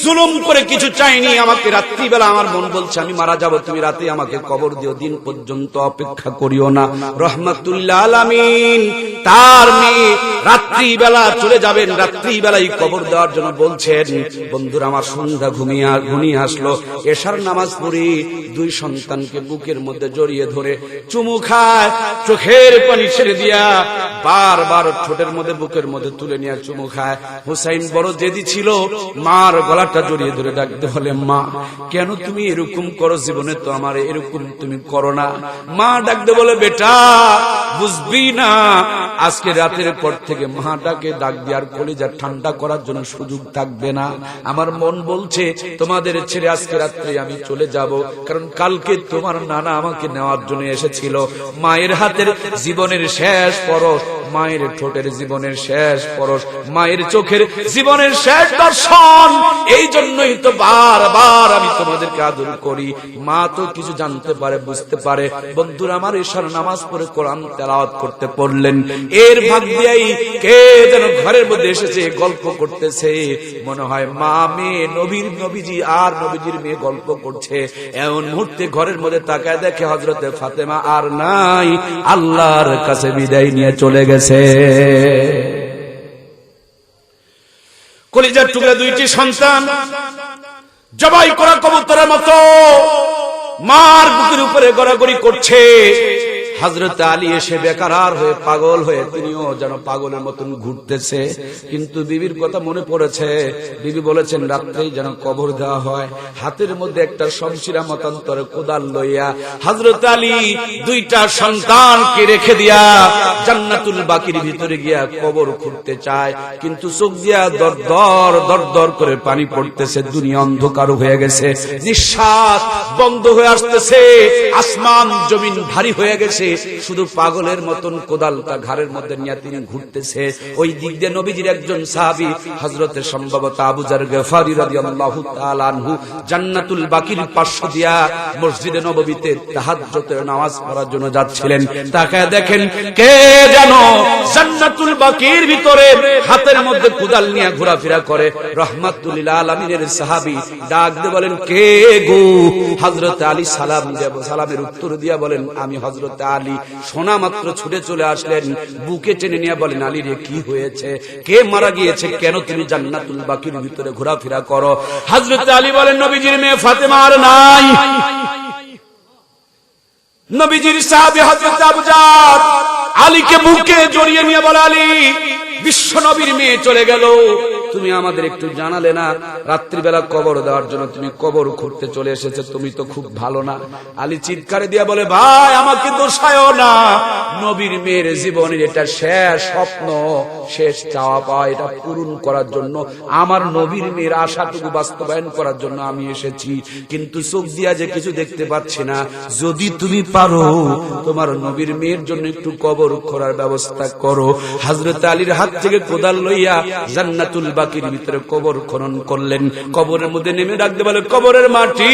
জুলুম করে কিছু চাইনি, আমাকে রাত্রিবেলা আমার মন বলছে আমি মারা যাব, তুমি রাতে আমাকে কবর দিও, দিন পর্যন্ত অপেক্ষা করিও না। রহমাতুল্লাহ আলামিন তার মেয়ে রাত্রিবেলা চলে যাবেন, রাত্রিবেলাই কবর দেওয়ার জন্য বলছেন। বন্ধুরা আমার, সন্ধ্যা ঘনিয়ে আসলো, এশার নামাজ পড়ি, 2 সন্তানকে বুকের মধ্যে জড়িয়ে ধরে চুমু খায়, চোখের পানি ছেড়ে দিয়া বারবার ঠোঁটের মধ্যে বুকের মধ্যে তুলে নিয়ে চুমু খায়। হুসাইন বড় জেদি ছিল, মার গলাটা জড়িয়ে ধরে ডাকতে বলে, মা কেন তুমি এরকম করো, জীবনে তো আমার এরকম তুমি করো না। মা ডাকতে বলে, বেটা বুঝবি না, আজকে রাতের পর থেকে মাটাকে ডাক দিয়ে আর কলিজা ঠান্ডা করার জন্য সুযোগ থাকবে না। আমার মন বলছে তোমাদের ছেড়ে আজকে রাত্রে আমি চলে যাব, কারণ কালকে তোমার নানা আমাকে নেওয়ার জন্য এসেছিল। মায়ের হাতের জীবনের শেষ পরশ, মায়ের ঠোঁটের জীবনের শেষ পরশ, মায়ের চোখের জীবনের শেষ দর্শন, এই জন্যই তো বারবার আমি তোমাদেরকে আদর করি। মা তো কিছু জানতে পারে, বুঝতে পারে। বন্ধুরা আমার, ঈশার নামাজ পড়ে কোরআন তেলাওয়াত করতে পড়লেন, এর ভাগ দিয়েই কে যেন ঘরের মধ্যে এসেছে, গল্প করতেছে। মনে হয় মা মেয়ে, নবীজি আর নবীজির মেয়ে গল্প করছে। এমন মুহূর্তে ঘরের মধ্যে তাকায় দেখে হযরতে ফাতেমা আর নাই, আল্লাহর কাছে বিদায় নিয়ে চলে গেছে। কলিজার টুকরা 2টি সন্তান জবাই করা কবুতরের মতো মার বুকের উপরে গড়াগড়ি করছে। হযরত আলী এসে বেকারার হয়ে পাগল হয়ে তিনিও যেন পাগলের মতন ঘুরতেছে। কিন্তু বিবির কথা মনে পড়েছে, বিবি বলেছেন রাত্রেই যেন কবর দেওয়া হয়। হাতের মধ্যে একটা শমশিরা মতান্তরে কোদাল লইয়া হযরত আলী 2টা সন্তানকে রেখে দিয়া জান্নাতুল বাকির ভিতরে গিয়া কবর খুঁড়তে চায়, কিন্তু চোখ দিয়া দর করে পানি পড়তেছে। দুনিয়া অন্ধকার হয়ে গেছে, নিঃশ্বাস বন্ধ হয়ে আসতেছে, আসমান জমিন ভারী হয়ে গেছে। শুধু পাগলের মতন কোদালটা ঘাড়ের মধ্যে নিয়ে তিনি ঘুরতেছে। ওই দিক দিয়ে নবীজির একজন সাহাবী হযরতে সম্ভবত আবু যার গফারি রাদিয়াল্লাহু তাআলা আনহু জান্নাতুল বাকির পাশ দিয়া মসজিদে নববীতে তাহাজ্জুদের নামাজ পড়ার জন্য যাচ্ছিলেন। তাকায় দেখেন কে যেন জান্নাতুল বাকির ভিতরে হাতের মধ্যে কোদাল নিয়ে ঘোরাফেরা করে। রহমাতুল লিল আলামিনের সাহাবী ডাক দিয়ে বলেন, কে গো? হযরত আলী সালামের উত্তর দিয়া বলেন, আমি হযরত আলী। শোনা মাত্র ছুটে চলে আসলেন, বুকে টেনে নিয়ে বলেন, আলী রে কি হয়েছে? কে মারা গিয়েছে? কেন তুমি জান্নাতুল বাকির ভিতরে ঘোরাফেরা করো? হযরত আলী বলেন, নবীজির মেয়ে ফাতেমা আর নাই। নবীজির সাহাবী হযরত আবু জার আলীকে বুকে জড়িয়ে নিয়ে বলে, আলী বিশ্ব নবীর মেয়ে চলে গেল, তুমি আমাদের একটু জানালে না? রাত্রিবেলা কবর দেওয়ার জন্য তুমি কবর খুঁড়তে চলে এসেছে, তুমি তো খুব ভালো না। আলী চিৎকারে দিয়া বলে, ভাই আমাকে দোষায়ও না, নবীর মেয়ের জীবনের এটা শেষ স্বপ্ন, শেষ চাওয়া পাওয়া, এটা পূরণ করার জন্য, আমার নবীর মেয়ের আশাটুকু বাস্তবায়ন করার জন্য আমি এসেছি। কিন্তু চোখ দিয়া যে কিছু দেখতে পাচ্ছি না, যদি তুমি পারো তোমার নবীর মেয়ের জন্য একটু কবর খোঁড়ার ব্যবস্থা করো। হযরত আলীর হাত থেকে কোদাল লইয়া জান্নাতুল বাকির ভিতরে কবর খনন করলেন। কবরের মধ্যে নেমে ডাকতে বলে, কবরের মাটি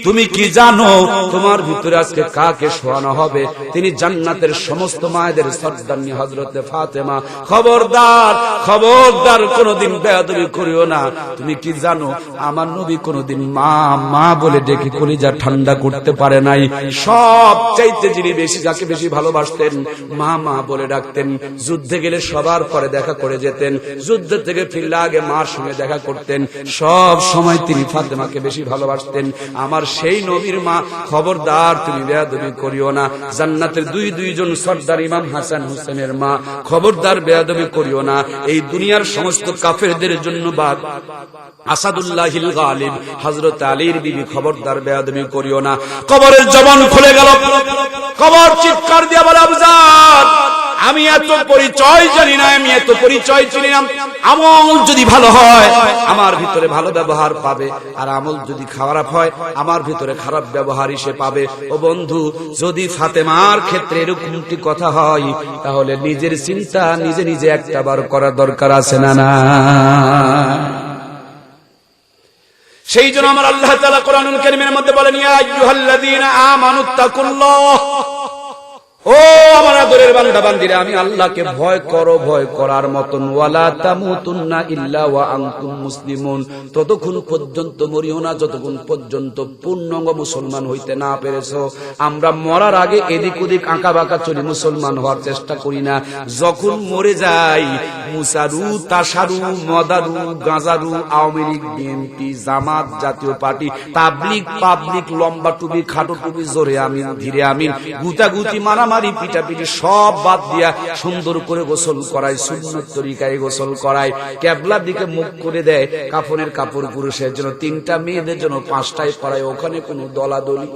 তুমি কি জানো তোমার ভিতরে আজকে কাকে শোয়ানো হবে? তিনি জান্নাতের সমস্ত মায়েদের সর্দারনি হযরতে ফাতেমা। খবরদার খবরদার, কোনদিন বেয়াদবি করিও না। তুমি কি জানো আমার নবী কোনদিন মা মা বলে ডেকে কলিজা ঠান্ডা করতে পারে নাই। সব চাইতে যিনি বেশি, যাকে বেশি ভালোবাসতেন, মা মা বলে ডাকতেন। যুদ্ধে গেলে সবার পরে দেখা করে যেতেন, যুদ্ধ থেকে ফিরলে আগে মার সঙ্গে দেখা করতেন। সব সময় তিনি ফাতেমাকে বেশি ভালোবাসতেন। আমার সেই নবীর মা, খবরদার তুমি বেয়াদবি করিও না। জান্নাতের দুইজন সর্দার ইমাম হাসান হোসেনের মা, খবরদার বেয়াদবি করিও না। এই দুনিয়ার সমস্ত কাফেরদের জন্য বাদ আসাদুল্লাহিল গালিব হযরত আলীর বিবি, খবরদার বেয়াদবি করিও না। কবরের জবান খুলে গেল। কবর চিৎকার দিয়ে বলে, আবজার আমি এত পরিচয় জানি না, আমি এত পরিচয় চিনি না। আমল যদি ভালো হয় আমার ভিতরে ভালো ব্যবহার পাবে, আর আমল যদি খারাপ হয় আমার ভিতরে খারাপ ব্যবহারই সে পাবে। ও বন্ধু, যদি ফাতেমার ক্ষেত্রে এরকমটি কথা হয় তাহলে নিজের চিন্তা নিজে নিজে একটাবার করা দরকার আছে না না? সেই জন্য আমার আল্লাহ তাআলা কোরআনুল কারীমের মধ্যে বলেন, ইয়া আইয়ুহাল্লাযীনা আমানুত্তাকুল্লাহ, ও আমার আদরের বান্দা বান্দিরা, আমি আল্লাহকে ভয় করো, ভয় করার মতন। ওয়ালা তামুতুন্না ইল্লা ওয়া আনতুম মুসলিমুন, ততক্ষণ পর্যন্ত মরিও না যতক্ষণ পর্যন্ত পূর্ণাঙ্গ মুসলমান হইতে না পেরেছো। আমরা মরার আগে এদিক ওদিক আঁকা বাঁকা চলি, মুসলমান হওয়ার চেষ্টা করি না। যখন মরে যাই মুসারু তাসারু মদারু গাঁজারু আওয়ামী লীগ বিএনপি জামাত জাতীয় পার্টি তাবলিগ পাবলিক লম্বা টুপি খাটো টুপি জোরে আমিন ধীরে আমিন গুতাগুতি মারামারি পিটাপিটি সব বাদ দিয়া সুন্দর করে গোসল করায়, সুন্নত তরিকায় গোসল করায়, ক্যাবলার দিকে মুখ করে দেয়, কাফনের কাপড় পুরুষের জন্য 3টা মেয়েদের জন্য 5টায় পরায়। ওখানে কোনো দলাদলি।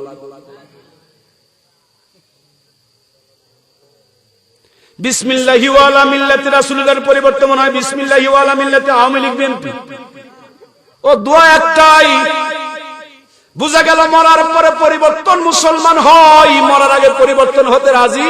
বিসমিল্লাহি ওয়া আলা মিল্লাতি রাসূলের পরিবর্তে মনে হয় বিসমিল্লাহি ওয়া আলা মিল্লাতি আওয়ামী লীগ বিএনপি। ও দোয়া একটাই, বুঝা গেল মরার পরে পরিবর্তন মুসলমান হয়, মরার আগে পরিবর্তন হতে রাজি।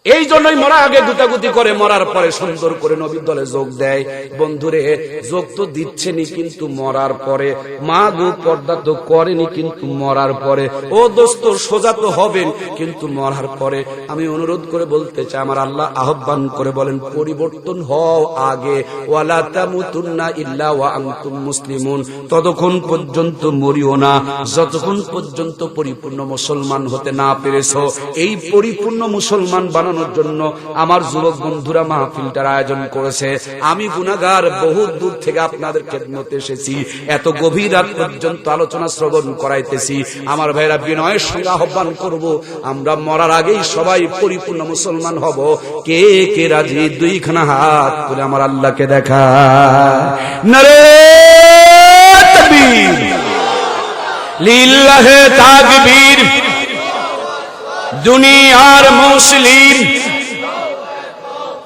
এই জন্যই মরার আগে গুতাগুতি করে, মরার পরে সুন্দর করে নবীর দলে যোগ দেয়। বন্ধুরে, যোগ তো দিচ্ছেনি কিন্তু মরার পরে, মা গো পর্দা তো করেনি কিন্তু মরার পরে। ও দোস্ত, সোজা তো হবেন কিন্তু মরার পরে। আমি অনুরোধ করে বলতে চাই, আমার আল্লাহ আহ্বান করে বলেন, পরিবর্তন হও আগে। ওয়ালা তামুতুন্না ইল্লা ওয়া আনতুম মুসলিমুন, ততক্ষণ পর্যন্ত মরিও না যতক্ষণ পর্যন্ত পরিপূর্ণ মুসলমান হতে না পেরেছো। এই পরিপূর্ণ মুসলমান বানানোর জন্য আমার যুবক বন্ধুরা মাহফিলটার আয়োজন করেছে। আমি গুনাহগার, বহু দূর থেকে আপনাদের খেদমতে এসেছি, এত গভীর রাত পর্যন্ত আলোচনা শ্রবণ করাইতেছি। আমার ভাইরা, বিনয়ের সঙ্গে আহ্বান করব, আমরা মরার আগেই সবাই পরিপূর্ণ মুসলমান হব। কে কে রাজি? 2খানা হাত করে আমার আল্লাহকে দেখা। নারে তাকবীর, লিল্লাহে তাকবীর। দুনিয়ার মুসলিম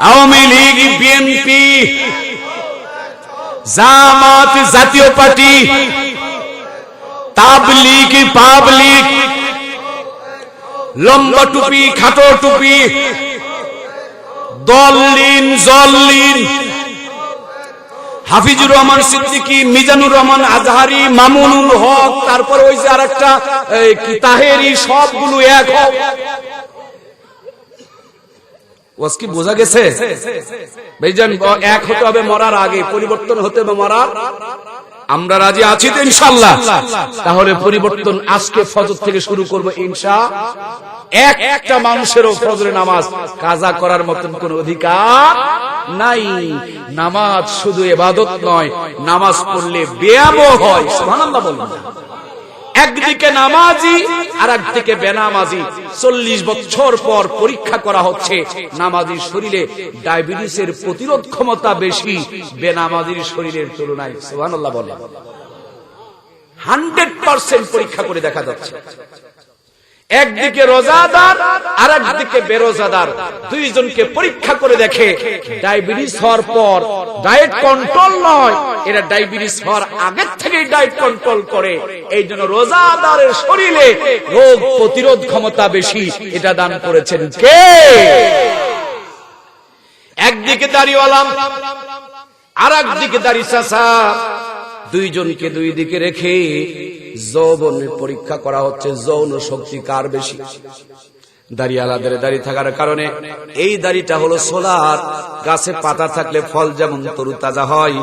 আওয়ামী লীগ বিএনপি জামাত জাতীয় পার্টি তাবলিগ পাবলিক লম্বা টুপি খাটো টুপি দললিন জললিন হাফিজুর রহমান সিদ্দিকী, মিজানুর রহমান আজহারি, মামুনুল হক, তারপর ওই যে আরেকটা তাহেরি, সবগুলো এক হক। ওয়াজ কি বোঝা গেছে ভাইজান? এক হতে হবে মরার আগে, পরিবর্তন হতে হবে মরার। আমরা রাজি আছি তো ইনশাআল্লাহ? তাহলে পরিবর্তন আজকে ফজর থেকে শুরু করব ইনশাআল্লাহ। একটা মানুষেরও ফজরের নামাজ কাজা করার মতন কোন অধিকার নাই। নামাজ শুধু ইবাদত নয়, নামাজ পড়লে ব্যায়ামও হয়। সুবহানাল্লাহ বলুন। একদিকে নামাজি আর একদিকে বেনামাজি। 40 বছর পর পরীক্ষা করা হচ্ছে, নামাজির শরীরে ডায়াবেটিসের প্রতিরোধ ক্ষমতা বেশি বেনামাজির শরীরের তুলনায়। সুবহানাল্লাহ বলেন। 100% পরীক্ষা করে দেখা যাচ্ছে। একদিকে রোজাদার আর একদিকে বেরোজাদার, দুইজনকে পরীক্ষা করে দেখে ডায়াবেটিস হওয়ার পর ডায়েট কন্ট্রোল নয়, এরা ডায়াবেটিস হওয়ার আগের থেকেই ডায়েট কন্ট্রোল করে। এই জন্য রোজাদারের শরীরে রোগ প্রতিরোধ ক্ষমতা বেশি। এটা দান করেছেন কে? একদিকে দাড়িওয়ালা, আর একদিকে দাড়ি চাচা, দুইজনকে দুই দিকে রেখে যৌবনের পরীক্ষা করা হচ্ছে, যৌন শক্তি কার বেশি। দাড়িওয়ালাদের দাড়ি থাকার কারণে এই দাড়িটা হলো সোলার, গাছে পাতা থাকলে ফল যেমন তরুতাজা হয়,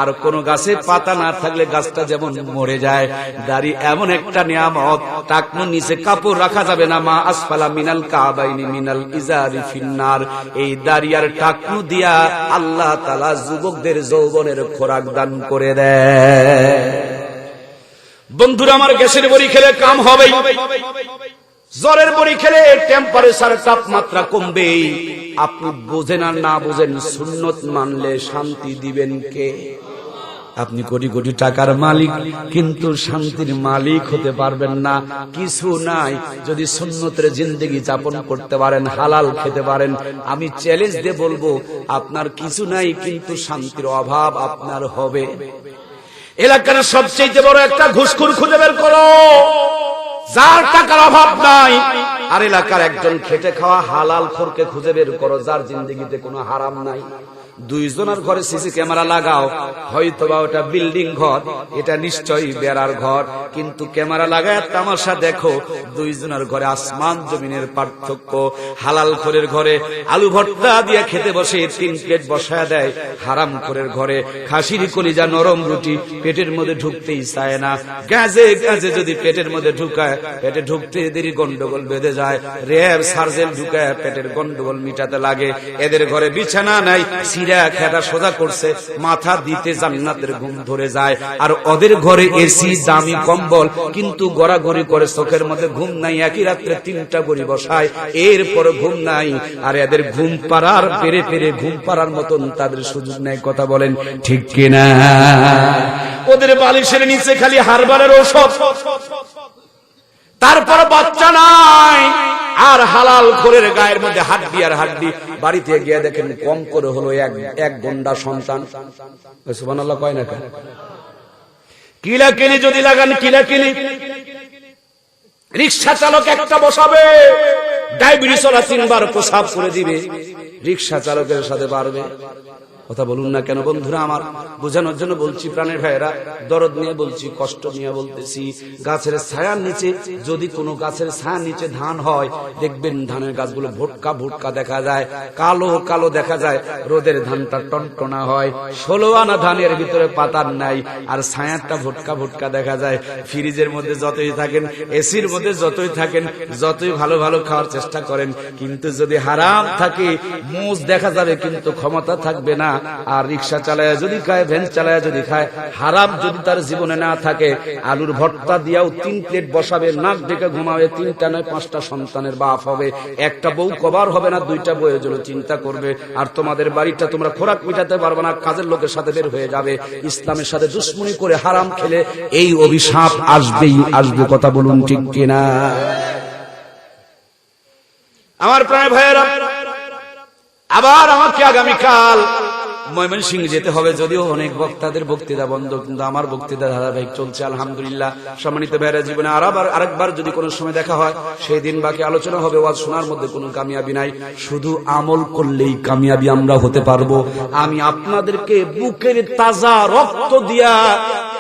আর কোন গাছে পাতা না থাকলে গাছটা যেমন মরে যায়। দাড়ি এমন একটা নিয়ামত, টাকনুর নিচে কাপড় রাখা যাবে না, মা আসফালা মিনাল কাবাইনি মিনাল ইজারি ফিন্নার। এই দাড়ি আর টাকনু দিয়া আল্লাহ তাআলা যুবকদের যৌবনের খোরাক দান করে দেয়। বন্ধুরা আমার, গ্যাসের বড়ি খেলে কাম হবে, জ্বরের বড়ি খেলে টেম্পারেচার তাপমাত্রা কমবে। আপনি বোঝেন আর না বোঝেন, সুন্নত মানলে শান্তি দিবেন কে? আপনি কোটি কোটি টাকার মালিক, কিন্তু শান্তির মালিক হতে পারবেন না। কিছু নাই, যদি সুন্নতের জিন্দেগি যাপন করতে পারেন, হালাল খেতে পারেন, আমি চ্যালেঞ্জ দিয়ে বলবো আপনার কিছু নাই, কিন্তু শান্তির অভাব আপনার হবে। এলাকার সবচেয়ে বড় একটা ঘুষখোর খুঁজে বের করো, যার টাকার অভাব নাই। আর এলাকার একজন খেটে খাওয়া হালাল খোরকে খুঁজে বের করো, যার জিন্দেগিতে কোনো হারাম নাই। দুইজনের ঘরে সিসি ক্যামেরা লাগাও, হয়তোবা ওটা বিল্ডিং ঘর, এটা নিশ্চয়ই বেড়ার ঘর, কিন্তু ক্যামেরা লাগায় তামাশা দেখো, দুইজনের ঘরে আসমান জমিনের পার্থক্য। হালাল খোরের ঘরে আলু ভর্তা দিয়ে খেতে বসে 3 প্লেট বসায় দেয়, হারাম খোরের ঘরে খাসির কলিজা নরম রুটি পেটের মধ্যে ঢুকতেই চায় না। গাজে গাজে যদি পেটের মধ্যে ঢুকায়, পেটে ঢুকতে দেরি গন্ডগোল বেঁধে যায়, র্যাব সার্জেল ঢুকায় পেটের গন্ডগোল মিটাতে লাগে। এদের ঘরে বিছানা নাই, সিরা খেটা সোজা করছে, মাথা দিতে জান্নাতের ঘুম ধরে যায়। আর ওদের ঘরে এসি, দামি কম্বল, কিন্তু গড়াগড়ি করে, চোখের মধ্যে ঘুম নাই, একই রাত্রে 3টা গড়ি বসায়, এরপর ঘুম নাই। আর এদের ঘুম পাড়ার পেরে পেরে ঘুম পাড়ার মতন তাদের সুযোগ নেই। কথা বলেন ঠিক কিনা? ওদের বালিশের নিচে খালি হারবারের ঔষধ, তারপর বাচ্চা নাই। আর হালাল খোরের গায়ের মধ্যে হাড্ডি আর হাড্ডি। বাড়িতে গিয়ে দেখেন কম করে হলো এক গন্ডা সন্তান। সুবহানাল্লাহ কয় না? কিলাকিলি যদি লাগান, কিলাকিলি। রিক্সা চালক একটা বসাবে, ডায়াবেটিস ওরা 3 বার প্রসাব করে দিবে, রিক্সা চালকের সাথে পারবে? কথা বলুন না কেন বন্ধুরা আমার? বোঝানোর জন্য বলছি প্রাণের ভাইয়েরা, দরদ নিয়ে বলছি, কষ্ট নিয়ে বলতেছি। গাছের ছায়ার নিচে, যদি কোনো গাছের ছায়ার নিচে ধান হয়, দেখবেন ধানের গাছগুলো ভোটকা ভোটকা দেখা যায়, কালো কালো দেখা যায়। রোদের ধানটা টনটনা হয়, 16 আনা ধানের ভিতরে পাতার নাই, আর ছায়ারটা ভোটকা ভোটকা দেখা যায়। ফ্রিজের মধ্যে যতই থাকেন, এসির মধ্যে যতই থাকেন, যতই ভালো ভালো খাওয়ার চেষ্টা করেন, কিন্তু যদি হারাম থাকে, মুজ দেখা যাবে কিন্তু ক্ষমতা থাকবে না। আর রিক্সা চালায় যদি খায়, ভ্যান চালায় যদি খায়, হারাম যদি তার জীবনে না থাকে, আলুর ভর্তা দিয়াও 3 প্লেট বসাবে, নাক ডেকে ঘুমাবে, 3টা নয় 5টা সন্তানের বাপ হবে। একটা বউ কবার হবে না, 2টা বউয়ের জন্য চিন্তা করবে। আর তোমাদের বাড়িটা তোমরা খোরাক মিটাতে পারবে না, কাজের লোকের সাথে বের হয়ে যাবে। ইসলামের সাথে দুশ্মনী করে হারাম খেলে এই অভিশাপ আসবেই আসবে। কথা বলুন ঠিক কিনা? আমার প্রায় ভাইয়েরা, আবার আমাকে আগামীকাল ময়মনসিংহ যেতে হবে। যদিও অনেক বক্তাদের বক্তৃতা বন্ধ, কিন্তু আমার বক্তৃতা ধারাবাহিক চলছে আলহামদুলিল্লাহ। সম্মানিত ভাইরা, জীবনে আরেকবার যদি কোনো সময় দেখা হয়, সেই দিন বাকি আলোচনা হবে। ওয়াজ শোনার মধ্যে কোনো কামিয়াবি নাই, শুধু আমল করলেই কামিয়াবি আমরা হতে পারবো। আমি আপনাদেরকে বুকের তাজা রক্ত দিয়া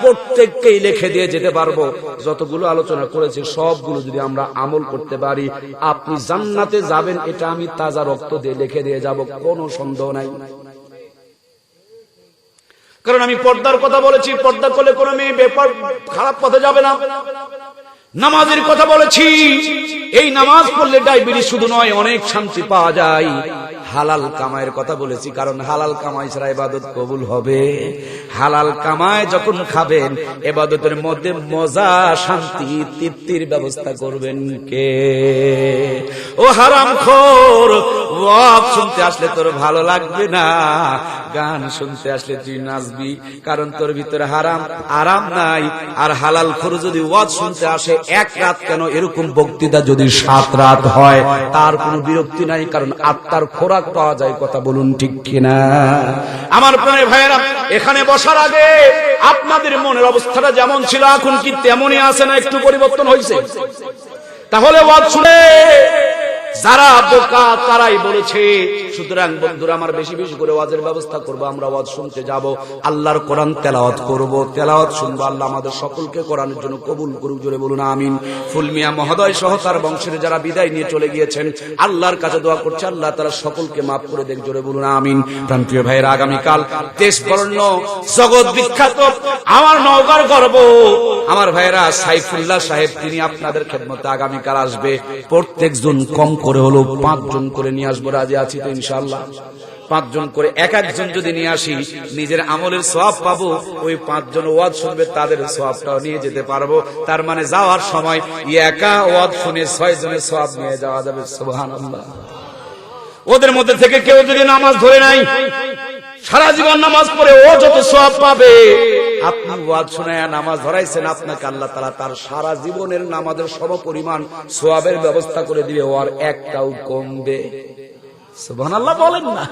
প্রত্যেককেই লিখে দিয়ে যেতে পারবো। যতগুলো আলোচনা করেছি সবগুলো যদি আমরা আমল করতে পারি, আপনি জান্নাতে যাবেন, এটা আমি তাজা রক্ত দিয়ে লিখে দিয়ে যাব, কোনো সন্দেহ নাই। কারণ আমি পর্দার কথা বলেছি, পর্দা করলে কোনো মেয়ে বেপর খারাপ পথে যাবে না। নামাজের কথা বলেছি, এই নামাজ পড়লে ডায়াবেটিস শুধু নয়, অনেক শান্তি পাওয়া যায়। হালাল কামাইয়ের কথা বলেছি, কারণ হালাল কামাই ছাড়া ইবাদত কবুল হবে? হালাল কামায় যখন খাবেন, ইবাদতের মধ্যে মজা, শান্তি, তৃপ্তির ব্যবস্থা করবেন কে? ও হারামখোর, ওয়াজ শুনতে আসলে তোর ভালো লাগবে না, গান শুনতে আসলে তুই নাচবি, কারণ তোর ভিতরে হারাম আরাম নাই। আর হালাল খোর যদি ওয়াজ শুনতে আসে, 1 রাত কেন, এরকম বক্তৃতা যদি 7 রাত হয়, তার কোনো বিরক্তি নাই, কারণ আত্মার খোরাক পাওয়া যায়। কথা বলুন ঠিক কিনা? আমার প্রাণের ভাইয়েরা, এখানে বসার আগে আপনাদের মনের অবস্থাটা যেমন ছিল এখন কি তেমনই আছে না একটু পরিবর্তন হয়েছে? তাহলে ওয়াজ শুনে যারা বোকা তারাই বলেছে। সুতরাং বন্ধুরা আমার, বেশি বেশি করে ওয়াজের ব্যবস্থা করব, আমরা ওয়াজ শুনতে যাব, আল্লাহর কোরআন তেলাওয়াত করব, তেলাওয়াত শুনবো। আল্লাহ আমাদের সকলকে কোরআনের জন্য কবুল করুক, জোরে বলুন আমিন। ফুলমিয়া মহোদয় সহ তার বংশের যারা বিদায় নিয়ে চলে গিয়েছেন, আল্লাহর কাছে দোয়া করছে আল্লাহ তারা সকলকে মাফ করে দেখ, জোরে বলুন আমিন। প্রাণপ্রিয় ভাইয়েরা, আগামীকাল দেশ বর্ণ জগৎ বিখ্যাত আমার নওগাঁর গর্ব আমার ভাইয়েরা সাইফুল্লাহ সাহেব, তিনি আপনাদের খেদমতে আগামীকাল আসবে। প্রত্যেকজন কম করে হলো 5 জন করে নিয়ে আসবো, রাজি আছি তো ইনশাআল্লাহ? 5 জন করে, এক একজন যদি নিয়ে আসি নিজের আমলের সওয়াব পাবো, ওই 5 জন ওয়াজ শুনবে তাদের সওয়াবটাও নিয়ে যেতে পারবো। তার মানে যাওয়ার সময় একা ওয়াজ শুনে 6 জনের সওয়াব নিয়ে যাওয়া যাবে, সুবহানাল্লাহ। ওদের মধ্যে থেকে কেউ যদি নামাজ ধরে নাই, সারা জীবন নামাজ পড়ে ও যত সওয়াব পাবে, আপনি ওয়াজ শুনে নামাজ ধরাইছেন, আপনাকে আল্লাহ তাআলা তার সারা জীবনের নামাজের সমপরিমাণ সওয়াবের ব্যবস্থা করে দিবে, ওর একটাও কমবে। সুবহানাল্লাহ বলেন না?